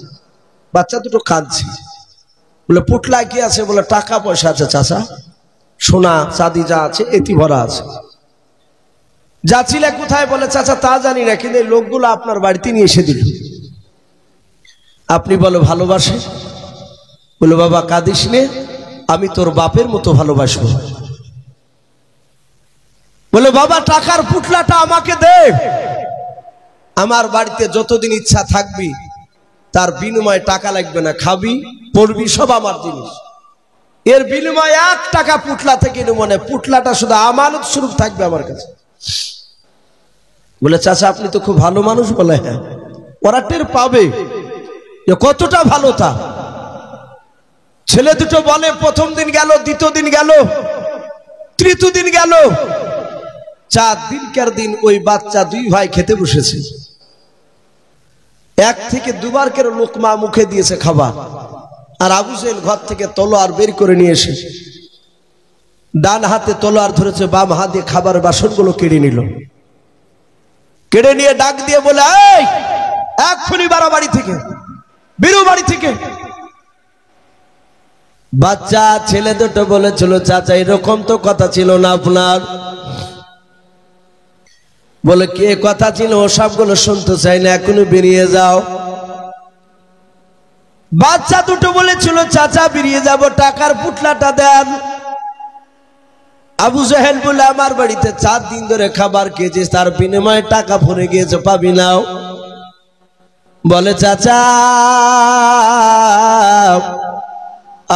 বাচ্চা দুটো কাঁদছে। বলে পুটলা কি আছে? বলে টাকা পয়সা আছে চাচা, সোনা চাঁদি যা আছে এটি ভরা আছে। যাচ্ছিলে কোথায়? বলে চাচা তা জানি না, কিন্তু এই লোকগুলো আপনার বাড়িতে নিয়ে এসে দিল। আপনি বলো ভালোবাসে? বলো বাবা কাঁদিস নে, আমি তোর বাপের মতো ভালোবাসবো। বলে বাবা টাকার পুটলাটা আমাকে দে, আমার বাড়িতে যতদিন ইচ্ছা থাকবি, তার বিনিময়ে টাকা লাগবে না, খাবি পড়বি সব আমার জিনিস, এর বিনিময়ে 1 টাকা পুটলা থেকে মনে, পুটলাটা শুধু আমানত স্বরূপ থাকবে আমার কাছে। বলে চাচা আপনি তো খুব ভালো মানুষ। বলে হ্যাঁ, ওরা টের পাবে যে কতটা ভালো তা। ছেলে দুটো বলে প্রথম দিন গেল, দ্বিতীয় দিন গেল, তৃতীয় দিন গেল, 4 দিনকার দিন ওই বাচ্চা 2 ভাই খেতে বসেছে। 1 থেকে 2 বার করে লোকমা মুখে দিয়েছে খাবার। আর আবু জেহেল ঘর থেকে তলোয়ার বের করে নিয়ে এসে ডান হাতে তলোয়ার ধরেছে, বাম হাত দিয়ে খাবারের বাসনগুলো কেড়ে নিল। কেড়ে নিয়ে ডাক দিয়ে বলে, এই এক্ষুনি বাড়া বাড়ি থেকে, বেরো বাড়ি থেকে। বাচ্চা ছেলে দুটো বলেছিল, চাচা এরকম তো কথা ছিল না আপনার। বলে কে কথা ছিল? ও সবগুলো শুনতে চাই না, এখনই বেরিয়ে যাও। বাচ্চা দুটো বলেছিল, চাচা বেরিয়ে যাব, টাকার পুটলাটা দেন। আবু জেহেল বলে আমার বাড়িতে 4 দিন ধরে খাবার খেয়েছিস, তার বিনিময়ে টাকা ভরে গিয়েছে, পাবি নাও। বলে চাচা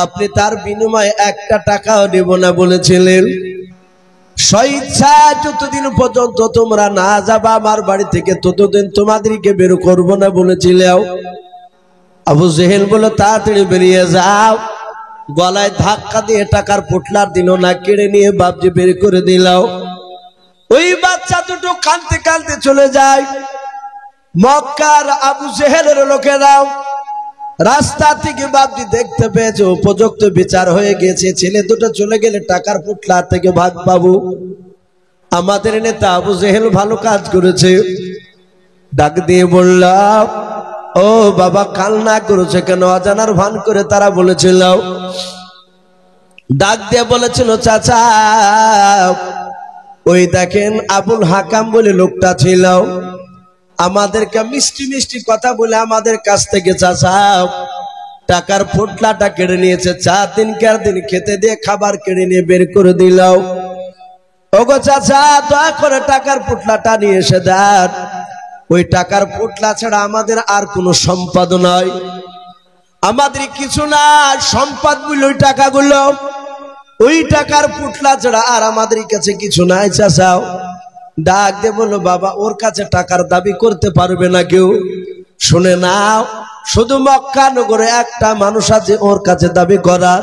আপনি তার বিনিময়ে 1টা টাকাও দেব না বলেছিলেন। স্বইচ্ছা যতদিন পর্যন্ত তোমরা না যাবা আমার বাড়ি থেকে, ততদিন তোমাদেরকে বের করব না বলেছিলাম। আবু জেহেল বলে তাড়াতাড়ি বেরিয়ে যাও। গলায় ধাক্কা দিয়ে টাকার পুটলার দিল না, কেড়ে নিয়ে বাপজি বের করে দিলাও। ওই বাচ্চা দুটো কাঁদতে কাঁদতে চলে যায়। মক্কার আবু জেহেলের লোকেরাও রাস্তা থেকে বাপজি দেখতে পেয়েছে উপযুক্ত বিচার হয়ে গেছে, ছেলে দুটো চলে গেলে টাকার পুটলা থেকে ভাগ পাবো। আমাদের নেতা আবু জেহেল ভালো কাজ করেছে। ডাক দিয়ে বললাম, ও বাবা কান্না করেছে কেন? অজানার ভান করে তারা বলেছিল। ডাক দিয়ে বলেছিল, চাচা ওই দেখেন আবুল হাকাম বলে লোকটা ছিল, আমাদেরকে মিষ্টি মিষ্টি কথা বলে আমাদের কাছ থেকে চাচা টাকার পুটলাটা কেড়ে নিয়েছে। 4 দিনকার দিন খেতে দিয়ে খাবার কেড়ে নিয়ে বের করে দিল। ওগো চাচা দয়া করে টাকার পুটলাটা নিয়ে এসে দেন। ওই টাকার পুটলা ছাড়া আমাদের আর কোনো সম্পদ নয়, আমাদের কিছু না, সম্পদ বলে ওই টাকাগুলো, ওই টাকার পুটলা ছাড়া আর আমাদের কাছে কিছু নাই। চাচাও ডাক দিয়ে বললো, বাবা ওর কাছে টাকার দাবি করতে পারবে না কেউ। শুনে নাও, শুধু মক্কা নগরে একটা মানুষ আছে ওর কাছে দাবি করার।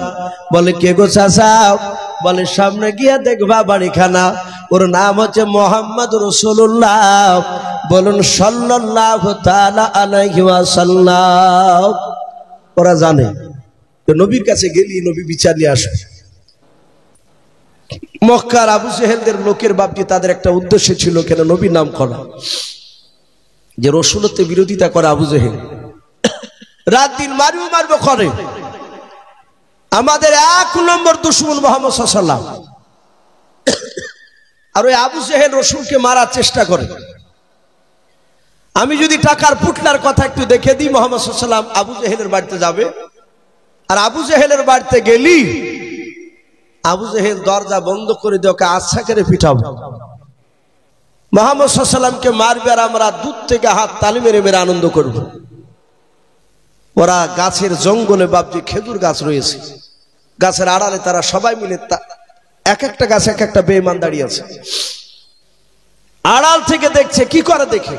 বলে কে গো চাচা? বলে সামনে গিয়ে দেখবা বাড়িখানা, ওর নাম হচ্ছে মোহাম্মদ রাসূলুল্লাহ। বলুন সাল্লাল্লাহু তাআলা আলাইহি ওয়াসাল্লাম। ওরা জানে তো নবীর কাছে গেলি নবী বিচার নিয়ে আসবে। মক্কার আবু জেহেলদের লোকের বাপটি তাদের একটা উদ্দেশ্য ছিল, কেন নবীর নাম করা, যে রাসূলত্বের বিরোধিতা করে আবু জেহেল রাত দিন মারবো করে। আমাদের 1 নম্বর দুশমন মুহাম্মদ সাল্লাল্লাহু আলাইহি ওয়াসাল্লাম। আর ওই আবু জেহেল রাসূলকে মারার চেষ্টা করে। আমি যদি টাকার পুটলার কথা একটু দেখে দিই, মুহাম্মদ সাল্লাল্লাহু আলাইহি ওয়াসাল্লাম আবু জেহেলের বাড়িতে যাবে। আর আবু জেহেলের বাড়িতে গেলি আবু জেহেল দরজা বন্ধ করে দিয়ে ওকে আচ্ছা করে পিটাবো। মুহাম্মদ সাল্লাল্লাহু আলাইহি ওয়াসাল্লামকে মারবে আর আমরা দূর থেকে হাত তালি মেরে মেরে আনন্দ করব। ওরা গাছের জঙ্গলে বাপজি খেজুর গাছ রয়েছে, গাছের আড়ালে তারা সবাই মিলে এক একটা গাছ এক একটা বেঈমান দাঁড়িয়ে আছে। আড়াল থেকে দেখছে, কি করে দেখে,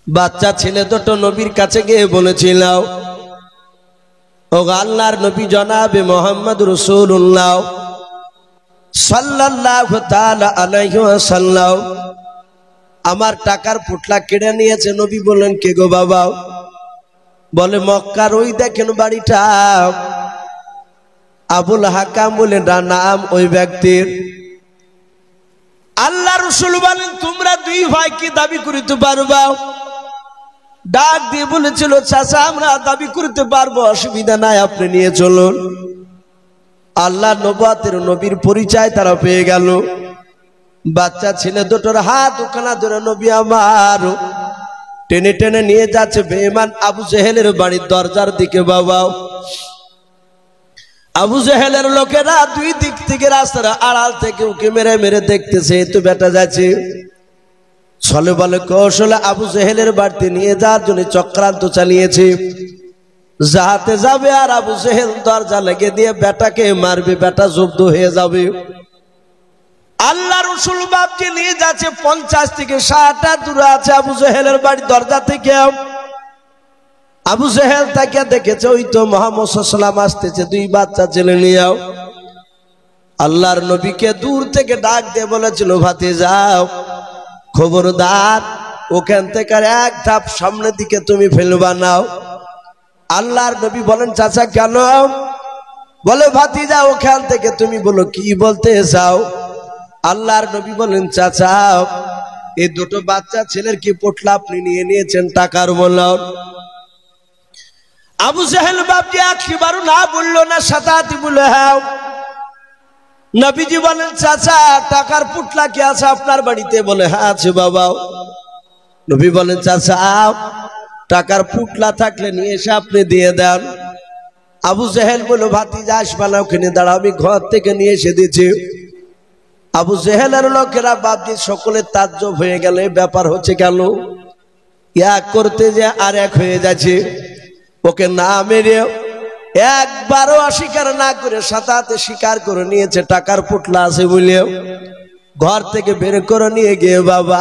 বাচ্চা ছেলে দুটো নবীর কাছে গিয়ে বলেছিল, ও আল্লাহর নবী জনাবে মুহাম্মদ রাসূলুল্লাহ সাল্লাল্লাহু তাআলা আলাইহি ওয়াসাল্লাম, আমার টাকার পুটলা কেড়ে নিয়েছে। নবী বললেন, কে গো বাবা? বলে, মক্কার ওই দেখেন বাড়িটা। আবুল হাকাম বলে নাম ওই ব্যক্তির। আল্লাহ রাসূল বলেন, তোমরা দুই ভাই কি দাবি করিতে পারবা? ডাক দিয়ে বলেছিল, চাচা আমরা দাবি করতে পারবো, অসুবিধা নাই, আপনি নিয়ে চলুন। আল্লাহ নবুয়তের নবীর পরিচয় তারা পেয়ে গেল। বাচ্চা ছেলে দুটোর হাত ওখানা ধরে নবী আমার টেনে টেনে নিয়ে যাচ্ছে বেঈমান আবু জেহেলের বাড়ির দরজার দিকে। বাবা, আবু জেহেলের লোকেরা দুই দিক থেকে রাস্তার আড়াল থেকে ওকে মেরে মেরে দেখতেছে, তো বেটা যাচ্ছে। ছলে বলে কৌশলে আবু জেহেলের বাড়িতে নিয়ে যাওয়ার জন্য চক্রান্ত চালিয়েছে। যাহাতে যাবে আর আবু জেহেল দরজা লেগে দিয়ে বেটাকে মারবে, বেটা জব্দ হয়ে যাবে। আল্লাহ রাসূল বাপকে নিয়ে যাচ্ছে 50 থেকে 60 হাত দূরে আছে আবু জেহেলের বাড়ির দরজা থেকে। আবু জেহেল তাকে দেখেছে, ওই তো মুহাম্মদ সাল্লাল্লাহু আলাইহি ওয়াসাল্লাম আসতেছে দুই বাচ্চা ছেলে নিয়ে। আল্লাহর নবীকে দূর থেকে ডাক দিয়ে বলেছিল, ভাতিজাও খবরদার ওখান থেকে এক ধাপ সামনের দিকে তুমি ফেলবা নাও। আল্লাহর নবী বলেন, চাচা কেন? বলে, ভাতিজা ওখান থেকে তুমি বলো কি বলতে চাও। আল্লাহর নবী বলেন, চাচা এই দুটো বাচ্চা ছেলের কি পোটলা আপনি নিয়ে নিয়েছেন টাকার মূল্য? আবু জেহেল বাপজি একবারও না বললো না, সাতাতি বলে হ্যাঁ। নবীজি বলেন, চাচা টাকার পুটলা কি আছে আপনার বাড়িতে? বলে, হ্যাঁ আছে বাবা। নবী বলেন, চাচা টাকার পুটলা থাকলে নিয়ে এসে আপনি দিয়ে দেন। আবু জেহেল বলল, ভাতিজা আসবা না, ওখানে দাঁড়াও, আমি ঘর থেকে নিয়ে এসে দিচ্ছি। আবু জেহেলের লোকেরা বাপজি সকলে তাজ্জব হয়ে গেল, ব্যাপার হচ্ছে কেন? এক করতে যে আর এক হয়ে যাচ্ছে। ওকে না মেরে একবারও অস্বীকার না করে সাথে স্বীকার করে নিয়েছে টাকার পুটলা আছে বলে। ঘর থেকে বের করে নিয়ে গিয়ে বাবা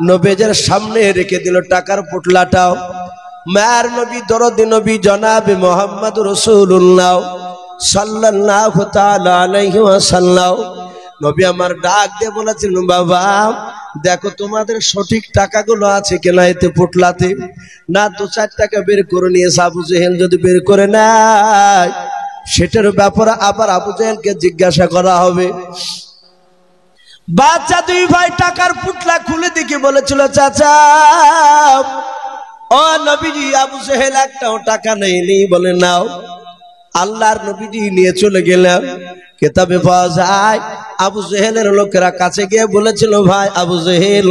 নবীর সামনে রেখে দিল টাকার পুটলাটাও। মায়ের নবী দরদি নবী জনাবে মুহাম্মদ রাসূলুল্লাহ সাল্লাল্লাহু তাআলা আলাইহি ওয়াসাল্লাম নবী আমার ডাক দিয়ে বলেছিলেন, বাবা দেখো তোমাদের সঠিক টাকাগুলো আছে কিনা এতে পুটলাতে। না 2-4 টাকা বের করে নিয়েছে। আবু জেহেল যদি বের করে নেয় সেটার ব্যাপারে আবার আবু জেহেলকে জিজ্ঞাসা করা হবে। বাচ্চা দুই ভাই টাকার পুটলা খুলে দেখে বলেছিল, চাচা ও নবীজি আবু জেহেল একটাও টাকা নেয়নি। বলে, নাও। আল্লাহর নবীজি নিয়ে চলে গেলেন। কিতাবে পাওয়া যায় আবু জেহেলের লোকেরা কাছে গিয়ে বলেছিল, ভাই আবু জেহেল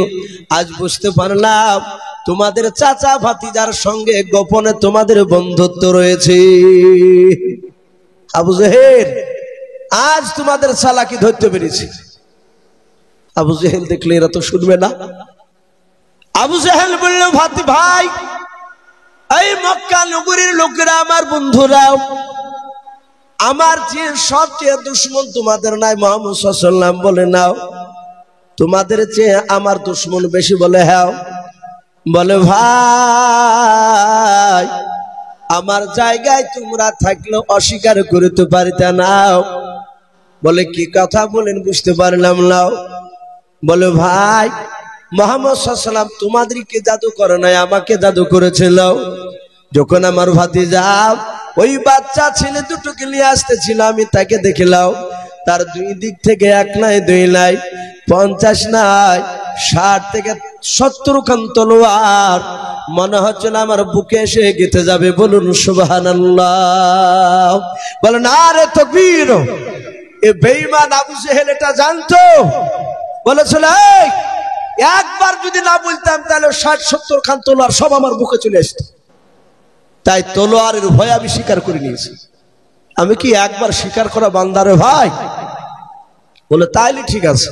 আজ বুঝতে পারলাম তোমাদের চাচা ভাতিজার সঙ্গে গোপনে তোমাদের বন্ধুত্ব রয়েছে। আবু জেহেল আজ তোমাদের চালাকি ধরতে পেরেছি। আবু জেহেল দেখলে এরা তো শুনবে না। আবু জেহেল বলল, ভাই এই মক্কা নগরীর লোকেরা আমার বন্ধুরা, আমার যে সবচেয়ে দুশ্মন তোমাদের নাই মুহাম্মদ সাল্লাল্লাহু আলাইহি ওয়াসাল্লাম। বলে, নাও। তোমাদের চেয়ে আমার দুশ্মন বেশি? বলে, হ্যাঁ। বলে, ভাই আমার জায়গায় তোমরা থাকলে অস্বীকার করতে পারিতে নাও। বলে, কি কথা বলেন বুঝতে পারলাম না। বলে, ভাই মুহাম্মদ সাল্লাল্লাহু আলাইহি ওয়াসাল্লাম তোমাদেরকে জাদু করে নাই, আমাকে জাদু করেছিল। যখন আমার ভাতিজা ওই বাচ্চা ছেলে দুটোকে নিয়ে আসতেছিল, আমি তাকে দেখলাম তার দুই দিক থেকে 1 নাই 2 নাই 50 নাই 60 থেকে 70 খান তলোয়ার মনে হচ্ছে না আমার বুকে এসে গেঁথে যাবে। বলুন সুবহানাল্লাহ। বলেন নারে তাকবীর। এ বেঈমান আবু জেহেল এটা জানতো। বলেছিল, একবার যদি না বলতাম তাহলে 60-70 খান তলোয়ার সব আমার বুকে চলে আসতো। তাই তলোয়ারের ভয় আমি স্বীকার করে নিয়েছি। আমি কি একবার স্বীকার করা বান্দারে ভাই? বলে, তাইলে ঠিক আছে।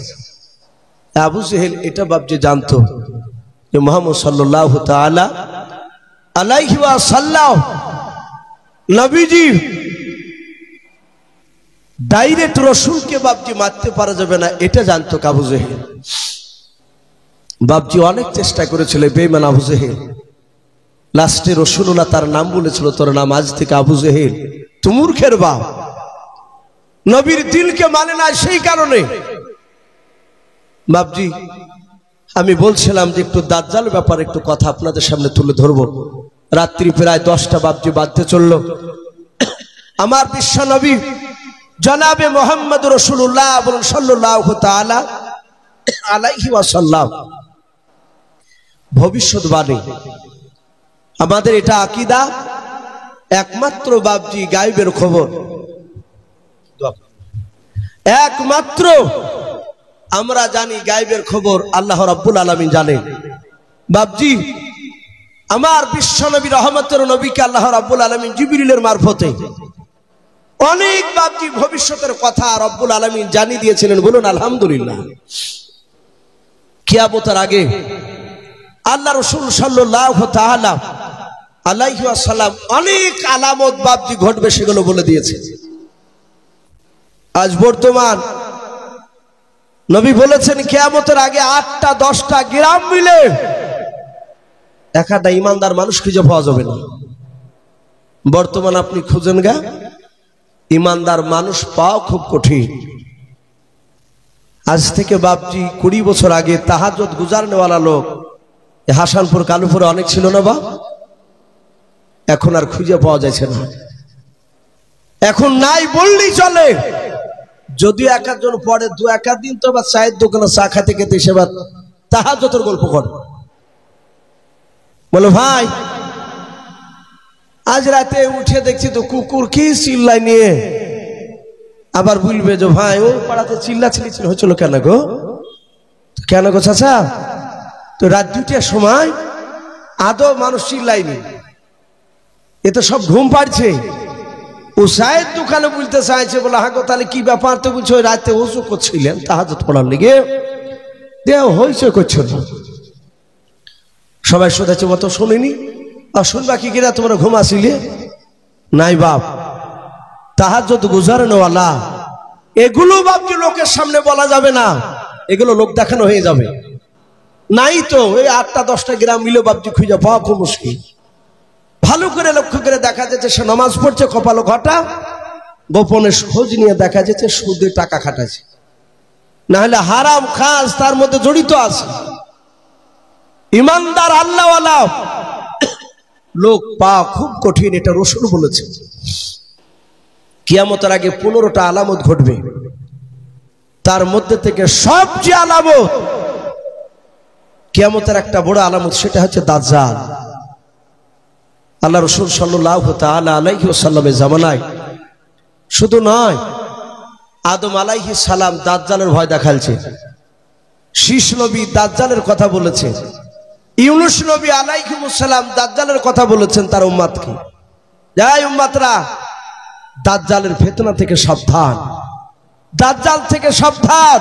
আবু জেহেল এটা বাপজি জানতো যে মুহাম্মদ সাল্লাল্লাহু তাআলা আলাইহি ওয়াসাল্লাম নবীজি ডাইরেক্ট রাসূলকে বাপজি মারতে পারা যাবে না, এটা জানতো আবু জেহেল। বাপজি অনেক চেষ্টা করেছিল বেঈমান আবু জেহেল। লাস্টে রাসূলুল্লাহ তার নাম বলেছিল, তোর নাম আজ থেকে আবু জেহেল, তুই মূর্খের বাপ। নবীর দিলকে মানে না, সেই কারণে বাপজি আমি বলছিলাম যে একটু দাজ্জাল ব্যাপারে একটু কথা আপনাদের সামনে তুলে ধরবো। রাত্রি প্রায় 10টা বাজতে চলল। আমার বিশ্ব নবী জনাবে মোহাম্মদ রাসূলুল্লাহ বলুন সাল্লাল্লাহু তাআলা আলাইহি ওয়াসাল্লাম ভবিষ্যৎবাণী, আমাদের এটা আকীদা, একমাত্র বাপজি গায়বের খবর, একমাত্র আমরা জানি গায়বের খবর আল্লাহ রাব্বুল আলামিন জানেন। বাপজি আমার বিশ্বনবী রহমতের নবীকে আল্লাহ রাব্বুল আলামিন জিবরিলের মারফতে অনেক বাপজি ভবিষ্যতের কথা রব্বুল আলামিন জানিয়ে দিয়েছিলেন। বলুন আলহামদুলিল্লাহ। কিয়ামতের আগে আল্লাহ রাসূল সাল্লাল্লাহু তাআলা আলাইহি ওয়াসাল্লাম অনেক আলামত বাপজি ঘটবে সেগুলো বলে দিয়েছে। আজ বর্তমান নবী বলেছেন কিয়ামতের আগে 8টা 10টা গ্রাম মিলে একটা ইমানদার মানুষ খুঁজে পাওয়া যাবে না। বর্তমান আপনি খুঁজেন গা, ইমানদার মানুষ পাওয়া খুব কঠিন। আজ থেকে বাপজি 20 বছর আগে তাহাজ্জুদ গুজারনেওয়ালা লোক হাসানপুর কালুপুরে অনেক ছিল না বাপ, এখন আর খুঁজে পাওয়া যাচ্ছে না। এখন নাই বললেই চলে। যদিও এক একজন পরে 2-1 দিন তো বা চায়ের দোকানে চা খাতে খেতে সে বা তাহাজ্জুদের গল্প করে, বলো ভাই আজ রাতে উঠে দেখছি তো কুকুর কি চিল্লাই নিয়ে, আবার বলবে যে ভাই ও পাড়াতে চিল্লাচিল্লি হচ্ছিল কেন গো, কেন গো চাচা? তো রাত 2টার সময় আদৌ মানুষ চিল্লাইনি, এ তো সব ঘুম পাড়ছে। ও চায়ের দোকানে বলতে চাইছে, বলে হ্যাঁ গো তাহলে কি ব্যাপার? তো বলছে ওই রাতে ওযু করছিলেন তাহাজ্জুদ পড়ার লেগে, দেহ হইছে করছিল। সবাই শুনেছে মতো শুনিনি, আর শুনবা কি কিনা তোমরা ঘুম আসিলে নাই বাপ। তাহাজ্জুদ গুজারনেওয়ালা এগুলো বাপজি লোকের সামনে বলা যাবে না, এগুলো লোক দেখানো হয়ে যাবে। নাই তো এই 8টা 10টা গ্রাম মিলে বাপজি খুঁজে পাওয়া খুব মুশকিল। ভালো করে লক্ষ্য করে দেখা যাচ্ছে সে নামাজ পড়ছে, কপালে ঘটা, গোপনে খোঁজ নিয়ে দেখা যাচ্ছে সুদে টাকা খাটাচ্ছে, না হলে হারাম খাস তার মধ্যে জড়িত আছে। ইমানদার আল্লাহওয়ালা লোক পাওয়া খুব কঠিন, এটা রাসূল বলেছে। কিয়ামতের আগে 15টা আলামত ঘটবে, তার মধ্যে থেকে সবচেয়ে আলামত কিয়ামতের একটা বড় আলামত, সেটা হচ্ছে দাজ্জাল। আল্লাহ রাসূল সাল্লাল্লাহু তাআলা আলাইহি ওয়াসাল্লামের জামানায় শুধু নয়, আদম আলাইহিস সালাম দাজ্জালের ভয় দেখালছে, শীষ নবী দাজ্জালের কথা বলেছে, ইউনূস নবী আলাইহিস সালাম দাজ্জালের কথা বলেছেন তার উম্মতকে, যাই উম্মতরা দাজ্জালের ফিতনা থেকে সাবধান, দাজ্জাল থেকে সাবধান।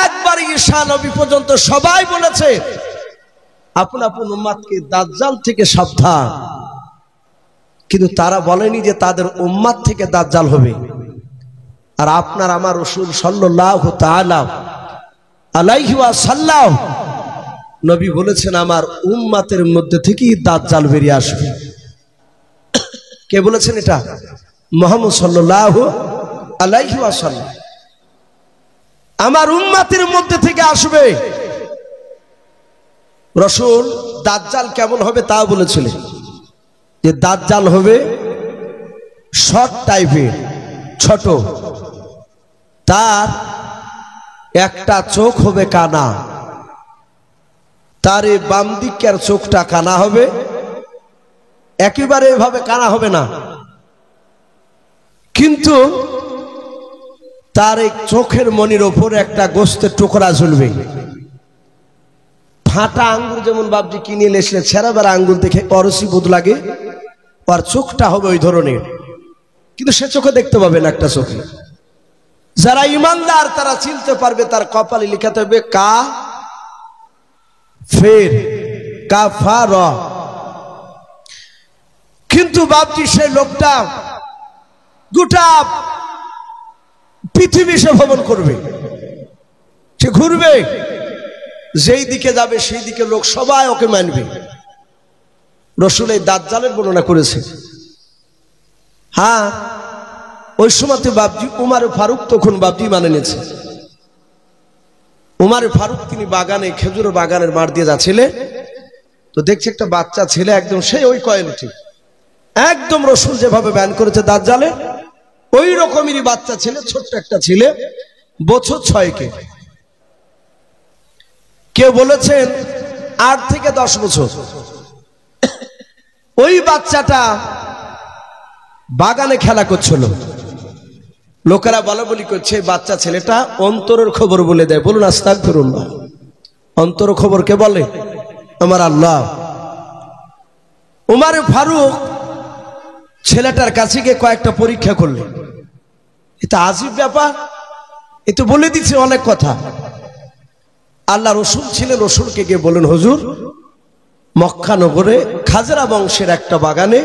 একবার ঈসা নবী পর্যন্ত সবাই বলেছে আপন আপন উম্মতকে দাজ্জাল থেকে সাবধান, কিন্তু তারা বলেনি যে তাদের উম্মত থেকে দাজ্জাল হবে। আর আপনার আমার রাসূল সাল্লাল্লাহু তাআলা আলাইহি ওয়াসাল্লাম নবী বলেছেন আমার উম্মতের মধ্যে থেকেই দাজ্জাল বেরিয়ে আসবে। কে বলেছেন এটা? মুহাম্মদ সাল্লাল্লাহু আলাইহি ওয়াসাল্লাম আমার উম্মতের মধ্যে থেকে আসবে। রাসূল দাজ্জাল কেমন হবে তাও বলেছিলেন, যে দাজ্জাল হবে শর্ট টাইপের, ছোট, তার একটা চোখ হবে কানা, তার এই বাম দিকের চোখটা কানা হবে, একেবারে এভাবে কানা হবে না, কিন্তু তার এই চোখের মনির ওপর একটা গোস্তের টুকরা ঝুলবে। ফাটা আঙ্গুর যেমন বাপজি কিনে এসলে ছেঁড়া বেড়া আঙ্গুর দেখে অরসি বোধ লাগে, আর চোখটা হবে ওই ধরনের, কিন্তু সে চোখে দেখতে পাবে না একটা চোখে। যারা ইমানদার তারা চিনতে পারবে, তার কপালে লিখাতে হবে কা ফের কাফার। কিন্তু বাপজি সেই লোকটা গোটা পৃথিবী সে ভ্রমণ করবে, সে ঘুরবে, যেই দিকে যাবে সেই দিকে লোক সবাই ওকে মানবে। রাসূল এই দাজ্জালের বর্ণনা করেছে। হ্যাঁ, ওই সময়তে বাপজি উমর ফারুক তখন বাপজি মানে নিয়েছে। উমার ফারুক তিনি বাগানে, খেজুর বাগানের মাঠ দিয়ে যাচ্ছিলেন, তো দেখছে একটা বাচ্চা ছেলে একদম সেই ওই কোয়ালিটি, একদম রসুল যেভাবে ব্যান করেছে দাজ্জালে ওই রকমেরই বাচ্চা ছেলে, ছোট্ট একটা ছেলে, বছর 6 কেউ বলেছেন 8 থেকে 10 বছর। ওই বাচ্চাটা বাগানে খেলা করছিল, লোকেরা বলা বলি করছে বাচ্চা ছেলেটা অন্তরের খবর বলে দেয়। বলুন আস্তাগফিরুল্লাহ। অন্তর খবর কে বলে? আমার আল্লাহ। উমার ফারুক ছেলেটার কাছে গিয়ে কয়েকটা পরীক্ষা করলেন। এটা আজীব ব্যাপার, এ তো বলে দিচ্ছে অনেক কথা। আল্লাহ রসুল ছিলেন, রসুলকে গিয়ে বলেন হুজুর, মক্কা নগরে খাজরা বংশের একটা বাগানে,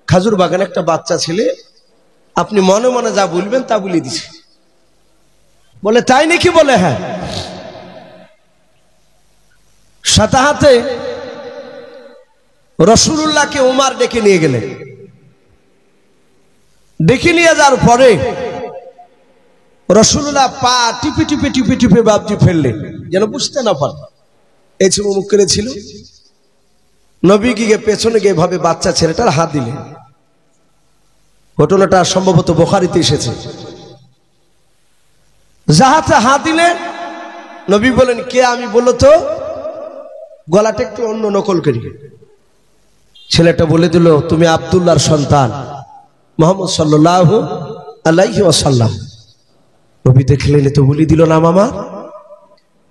খাজুর বাগানে একটা বাচ্চা ছেলে, আপনি মনে মনে যা বলবেন তা বলে দিছে। বলে তাই নাকি? বলে হ্যাঁ। সাথে হাতে রাসূলুল্লাহকে উমার ডেকে নিয়ে গেলেন। ডেকে নিয়ে যাওয়ার পরে রাসূলুল্লাহ পা টিপে টিপে টিপে টিপে বাবজি ফেললেন যেন বুঝতে না পারে। এই ছিল মুখ ছিল। নবী গিয়ে পেছনে গিয়ে ভাবে বাচ্চা ছেলেটার হাত দিলেন। ঘটনাটা সম্ভবত বুখারীতে এসেছে। যাহাতে হাত দিলেন, নবী বলেন কে? আমি বলো তো, গলাটা একটু অন্য নকল করি। ছেলেটা বলে দিল তুমি আব্দুল্লাহর সন্তান মুহাম্মদ সাল্লাল্লাহু আলাইহি ওয়াসাল্লাম। নবী দেখলেন তো বলি দিল নাম আমার।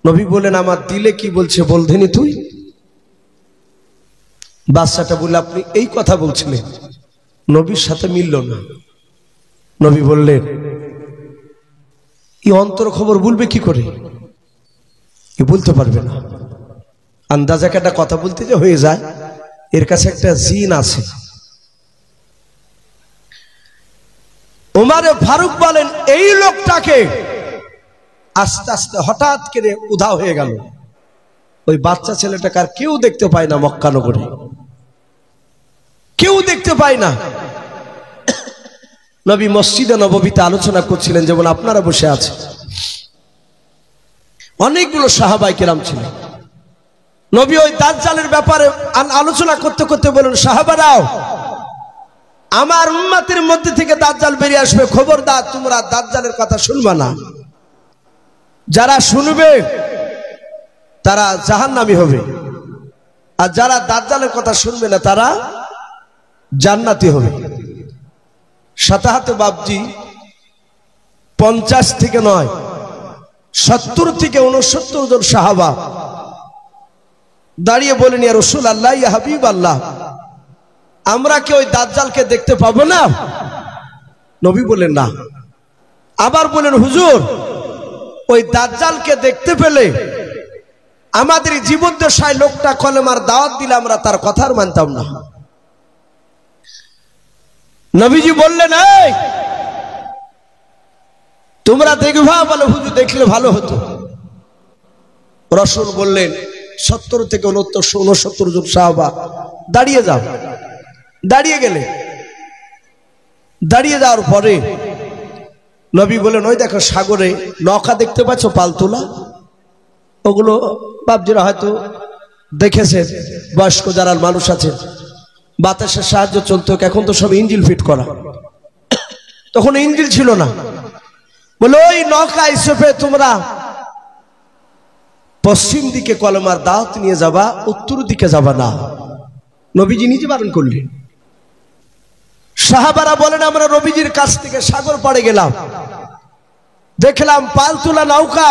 নবী বলেন আমার দিলে কি বলছে বলধেনি তুই? বাচ্চাটা বলে আপনি এই কথা বলছিলেন। নবীর সাথে মিলল না। নবী বললেন এই অন্তর খবর বলবে কি করে? এ বলতে পারবে না। আন্দাজে একটা কথা বলতে যে হয়ে যায়, এর কাছে একটা জিন আছে। উমারে ফারুক বলেন এই লোকটাকে আস্তে আস্তে হঠাৎ করে উধাও হয়ে গেল। ওই বাচ্চা ছেলেটাকে আর কেউ দেখতে পায় না, মক্কা নগরে কেউ দেখতে পায় না। নবী মসজিদে নববীতে আলোচনা করছিলেন, যেমন আপনারা বসে আছেন। অনেকগুলো সাহাবায়ে কেরাম ছিলেন। নবী ওই দাজ্জালের ব্যাপারে আলোচনা করতে করতে বলেন সাহাবারাও, আমার উম্মতের মধ্যে থেকে দাজ্জাল বেরিয়ে আসবে, খবরদার তোমরা দাজ্জালের কথা শুনবা না। যারা শুনবে তারা জাহান্নামী হবে, আর যারা দাজ্জালের কথা শুনবে না তারা জান্নাতি হবে। সাথে হাতে বাবজি 50 থেকে নয় 70 থেকে 69 জন সাহাবা দাঁড়িয়ে বলেন ইয়া রাসূলুল্লাহ, ইয়া হাবিবাল্লাহ, আমরা কি ওই দাজ্জালকে দেখতে পাবো না? নবী বলেন না। আবার বলেন হুজুর, ওই দাজ্জালকে দেখতে পেলে আমাদের জীবদ্দশায় লোকটা কলেমার দাওয়াত দিলে আমরা তার কথা আর মানতাম না। নবীজি বললেন এই তোমরা দেখবা? বলে হুজুর দেখলে ভালো হতো। রাসূল বললেন 70 থেকে 69 জন সাহাবা দাঁড়িয়ে যাও। দাঁড়িয়ে গেলে, দাঁড়িয়ে যাওয়ার পরে নবী বলেন ওই দেখো সাগরে নৌকা দেখতে পাচ্ছ পালতোলা? ওগুলো বাপজিরা হয়তো দেখেছেন, বয়স্ক যারা মানুষ আছেন, বাতাসের সাহায্য চলতো। এখন তো সব ইঞ্জিন ফিট করা, তখন ইঞ্জিন ছিল না। বলে ওই নৌকায় চেপে তোমরা পশ্চিম দিকে কলেমার দাওয়াত নিয়ে যাবা, উত্তর দিকে যাবা না। নবীজি নিজে বারণ করলেন। সাহাবারা বলেন আমরা নবীজির কাছ থেকে সাগর পাড়ে গেলাম, দেখলাম পালতোলা নৌকা,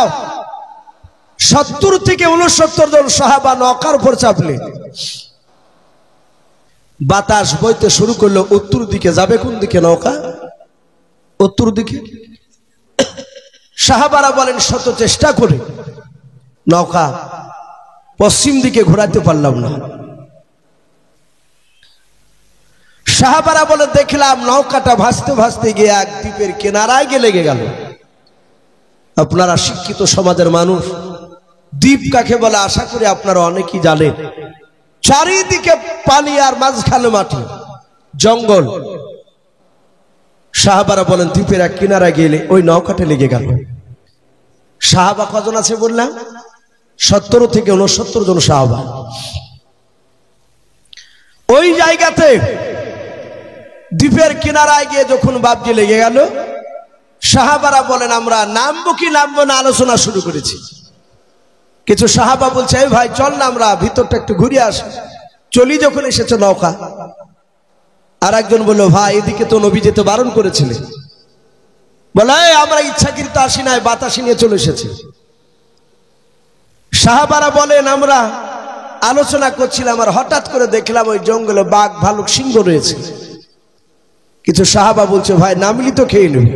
70 থেকে 69 জন সাহাবা নৌকার উপর চাপলেন। বাতাস বইতে শুরু করলো, উত্তর দিকে যাবে। কোন দিকে নৌকা? উত্তর দিকে। সাহাবারা বলেন শত চেষ্টা করে নৌকা পশ্চিম দিকে ঘোরাতে পারলাম না। সাহাবারা বলে দেখলাম নৌকাটা ভাসতে ভাসতে গিয়ে এক দ্বীপের কিনারায় গিয়ে লেগে গেল। আপনারা শিক্ষিত সমাজের মানুষ, দ্বীপ কাকে বলে আশা করি আপনারা অনেকেই জানেন। চারিদিকে পানি আর মাঝখানে মাটি, জঙ্গল। সাহাবারা বলেন দ্বীপের এক কিনারায় গেলে ওই নৌকাটা লেগে গেল। সাহাবা কজন আছে বললাম? 70 থেকে 69 জন সাহাবা। ওই জায়গাতে দ্বীপের কিনারায় গিয়ে যখন বাপজি লেগে গেল, সাহাবারা বলেন আমরা নামবো কি নামবো না আলোচনা শুরু করেছি। কিছু সাহাবা বলছে এই ভাই চল না আমরা ভিতরটা একটু ঘুরে আসি, চলি যখন এসেছে নৌকা। আর একজন বলল ভাই এদিকে তো নবী যেতে বারণ করেছিলেন। বলে আমরা ইচ্ছাকৃত আসি নাই, বাতাসি নিয়ে চলে এসেছি। সাহাবারা বলেন আমরা আলোচনা করছিলাম আর হঠাৎ করে দেখলাম ওই জঙ্গলে বাঘ ভালুক সিংহ রয়েছে। কিছু সাহাবা বলছে ভাই নামলি তো খেয়ে নেব।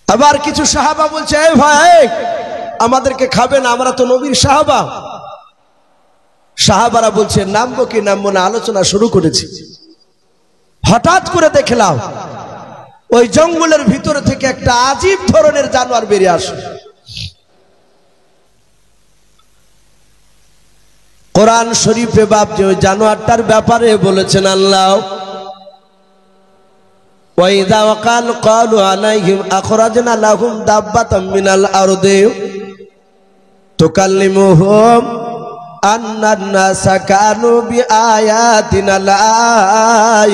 আবার কিছু সাহাবা বলছে এই ভাই আমাদেরকে খাবে না, আমরা তো নবীর সাহাবা। সাহাবারা বলছে নামবো কি নামবো না আলোচনা শুরু করেছি। হঠাৎ করে দেখলাম ওই জঙ্গলের ভিতরে থেকে একটা আজীব ধরনের জানোয়ার বেরিয়ে আসে। কোরআন শরীফে বাপজি ওই জানোয়ারটার ব্যাপারে বলেছেন আল্লাহ, ওয়াইদা ওয়াকাল ক্বালু আলাইহিম আখরাজনা লাহুম দাব্বাতাম মিনাল আরদি তুকাল্লিমুহুম আন্নান নাসা কানু বিআয়াতিনা লা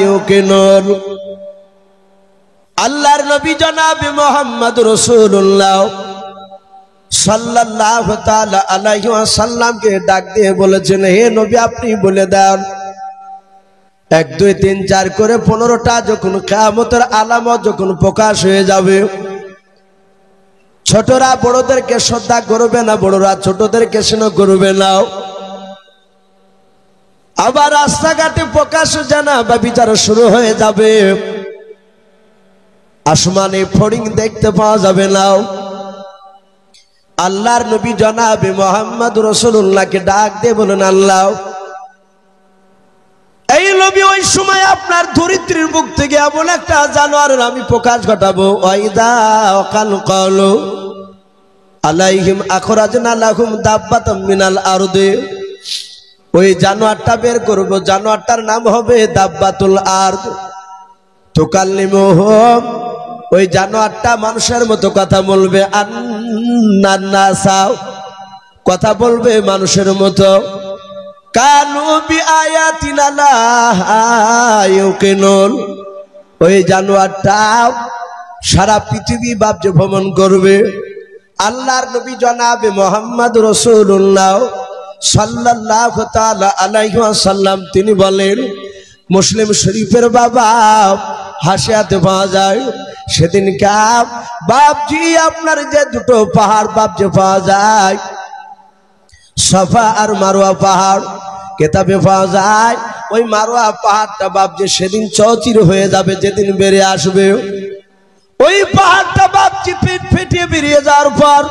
ইউকিনুন। আল্লাহর নবী জনাব মুহাম্মদ রাসূলুল্লাহ সাল্লাল্লাহু তাআলা আলাইহি ওয়াসাল্লামকে ডাক দিয়ে বলেছেন হে নবী আপনি বলে দেন 1 2 3 4 করে 15টা যখন কিয়ামতের আলামত যখন প্রকাশ হয়ে যাবে, ছোটরা বড়দেরকে শ্রদ্ধা করবে না, বড়রা ছোটদেরকে স্নেহ করবে না। আবার রাস্তাঘাটে প্রকাশ জানা বা বিচার শুরু হয়ে যাবে, আসমানে ফড়িং দেখতে পাওয়া যাবে না। আল্লাহর নবী জনাবে মুহাম্মদ রাসূলুল্লাহকে ডাক দিয়ে বলেন আল্লাহ এই নবী ওই সময় আপনার ধরিত্রীর বুক থেকে এমন একটা জানোয়ারের আমি প্রকাশ ঘটাবো, ওয়াইদা ওয়াকাল ক্বালু আলাইহিম আখরাজনা লাহুম দাব্বাতাম মিনাল আরদি। ওই জানোয়ারটা বের করব, জানোয়ারটার নাম হবে দাব্বাতুল আরদ তুকাল্লিমুহুম। ওই জানোয়ারটা মানুষের মতো কথা বলবে, আন্নান নাসা কথা বলবে মানুষের মতো, কানু বিআয়াতিনা লা ইউকিনুন। ওই জানোয়ারটা সারা পৃথিবী বাপজি ভ্রমণ করবে। আল্লাহর নবী জনাবে মুহাম্মদ রাসূলুল্লাহ সাল্লাল্লাহু তাআলা আলাইহি ওয়াসাল্লাম তিনি বলেন, মুসলিম শরীফের বাবা হাসিয়াতে পাওয়া যায় সেদিন কাপ বাপজি আপনার যে দুটো পাহাড় বাপজি পাওয়া যায়, সাফা আর মারওয়া পাহাড়, কিতাবে পাওয়া যায় ওই মারওয়া পাহাড়টা বাপজি সেদিন চৌচির হয়ে যাবে যেদিন বেড়ে আসবে। ওই পাহাড়টা বাপজি পেট ফেটিয়ে বেরিয়ে যাওয়ার পর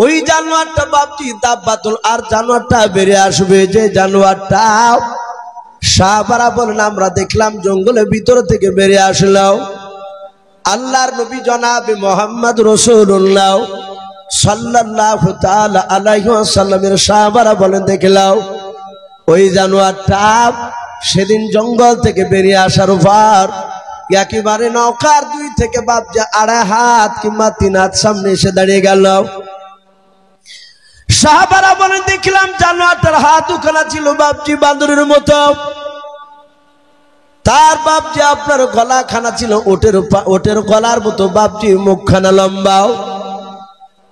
ওই জানোয়ারটা বাপজি দাব্বাতুল আর জানোয়ারটা বেরিয়ে আসবে। যে জানোয়ারটা সাহাবারা বলেন আমরা দেখলাম জঙ্গলের ভিতর থেকে বেরিয়ে আসলাম। আল্লাহর নবী জনাবে মুহাম্মদ রাসূলুল্লাহ সাল্লাল্লাহু তাআলা আলাইহি ওয়াসাল্লামের সাহাবারা বলেন দেখলাম ওই জানোয়ারটা সেদিন জঙ্গল থেকে বেরিয়ে আসার পর একেবারে নৌকার 2 থেকে বাপজি 2.5 হাত কিংবা 3 হাত সামনে এসে দাঁড়িয়ে গেল। সাহাবারা বলেন দেখলাম জানোয়ারটার হাত দুখানা ছিল বাপজি বাঁদরের মতো, তার বাপজি আপনার গলাখানা ছিল ওটের গলার মতো বাপজি মুখখানা লম্বাও।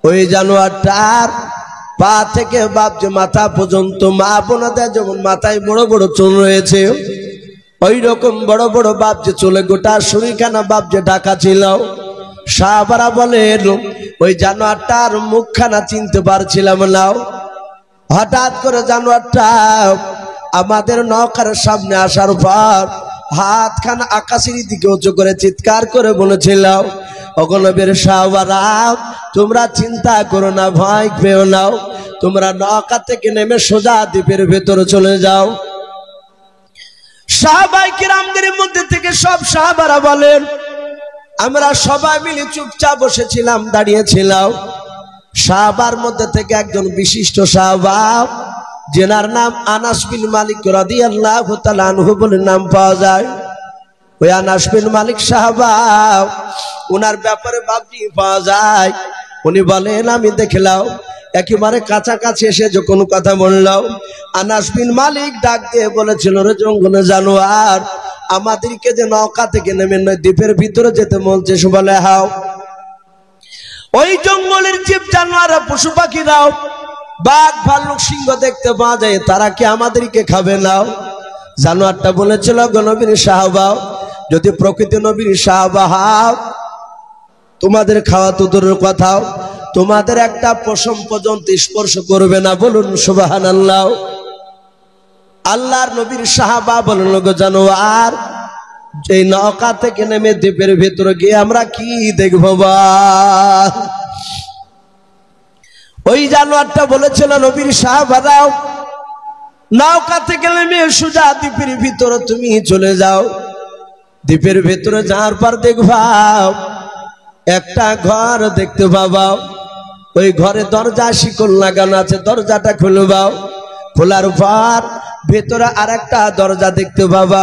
ওই জানোয়ারটার পা থেকে বাপজি মাথা পর্যন্ত মা বোনাদের যেমন মাথায় বড় বড় চুল রয়েছে ওই রকম বড় বড় বাপজি চুলে গোটা শরীরখানা বাপজি ঢাকা ছিল। সাহাবারা বলেন ওই জানোয়ারটার মুখখানা চিনতে পারছিলাম না। হঠাৎ করে জানোয়ারটা আমাদের নৌকার সামনে আসার পর হাতখানা আকাশের দিকে উঁচু করে চিৎকার করে বলেছিল, ওগো নবীর সাহাবারা তোমরা চিন্তা করো না, ভয় পেও না, তোমরা নৌকা থেকে নেমে সোজা দ্বীপের ভেতরে চলে যাও। সাহাবায়ে কিরামদের মধ্যে থেকে সব সাহাবারা বলেন আমরা সবাই মিলে চুপচাপ বসেছিলাম, দাঁড়িয়েছিলাম। সাহাবার মধ্যে থেকে একজন বিশিষ্ট সাহাবা যেনার নাম আনাস বিন মালিক রাদিয়াল্লাহু তাআলা আনহু বলে নাম পাওয়া যায়, ওই আনাস বিন মালিক সাহাবা, ওনার ব্যাপারে বাপজি পাওয়া যায়। উনি বলেন আমি দেখলাম একেবারে কাছাকাছি এসে যখন কথা বললাম, আনাস বিন মালিক ডাক দিয়ে বলেছিল, রে জঙ্গলে জানোয়ার, আমাদেরকে যে নৌকা থেকে নেমে দ্বীপের ভিতরে যেতে বলছে। বলে হাও, ওই জঙ্গলের জীব জানোয়ার পশু পাখিরাও বাঘ ভাল্লুক সিংহ দেখতে পাওয়া যায়, তারা কি আমাদেরকে খাবে না? জানোয়ারটা বলেছিল, গো নবীর সাহাবা, যদি প্রকৃতি নবীর সাহাবা হও, তোমাদের খাওয়া তো দূরের কথা, তোমাদের একটা পশম পর্যন্ত স্পর্শ করবে না। বলুন সুবহানাল্লাহ। আল্লাহর নবীর সাহাবা বলল, গো জানোয়ার, এই নৌকা থেকে নেমে দ্বীপের ভেতরে গিয়ে আমরা কি দেখবো? ওই জানোয়ারটা বলেছিল, নবীর সাহাবারাও, নৌকা থেকে নেমে সোজা দ্বীপের ভিতরে তুমি চলে যাও। দ্বীপের ভেতরে যাওয়ার পর দেখবা একটা ঘর দেখতে পাবা। ওই ঘরে দরজা শিকল লাগানো আছে, দরজাটা খুলবাও। খোলার পর ভেতরে আর একটা দরজা দেখতে পাবা,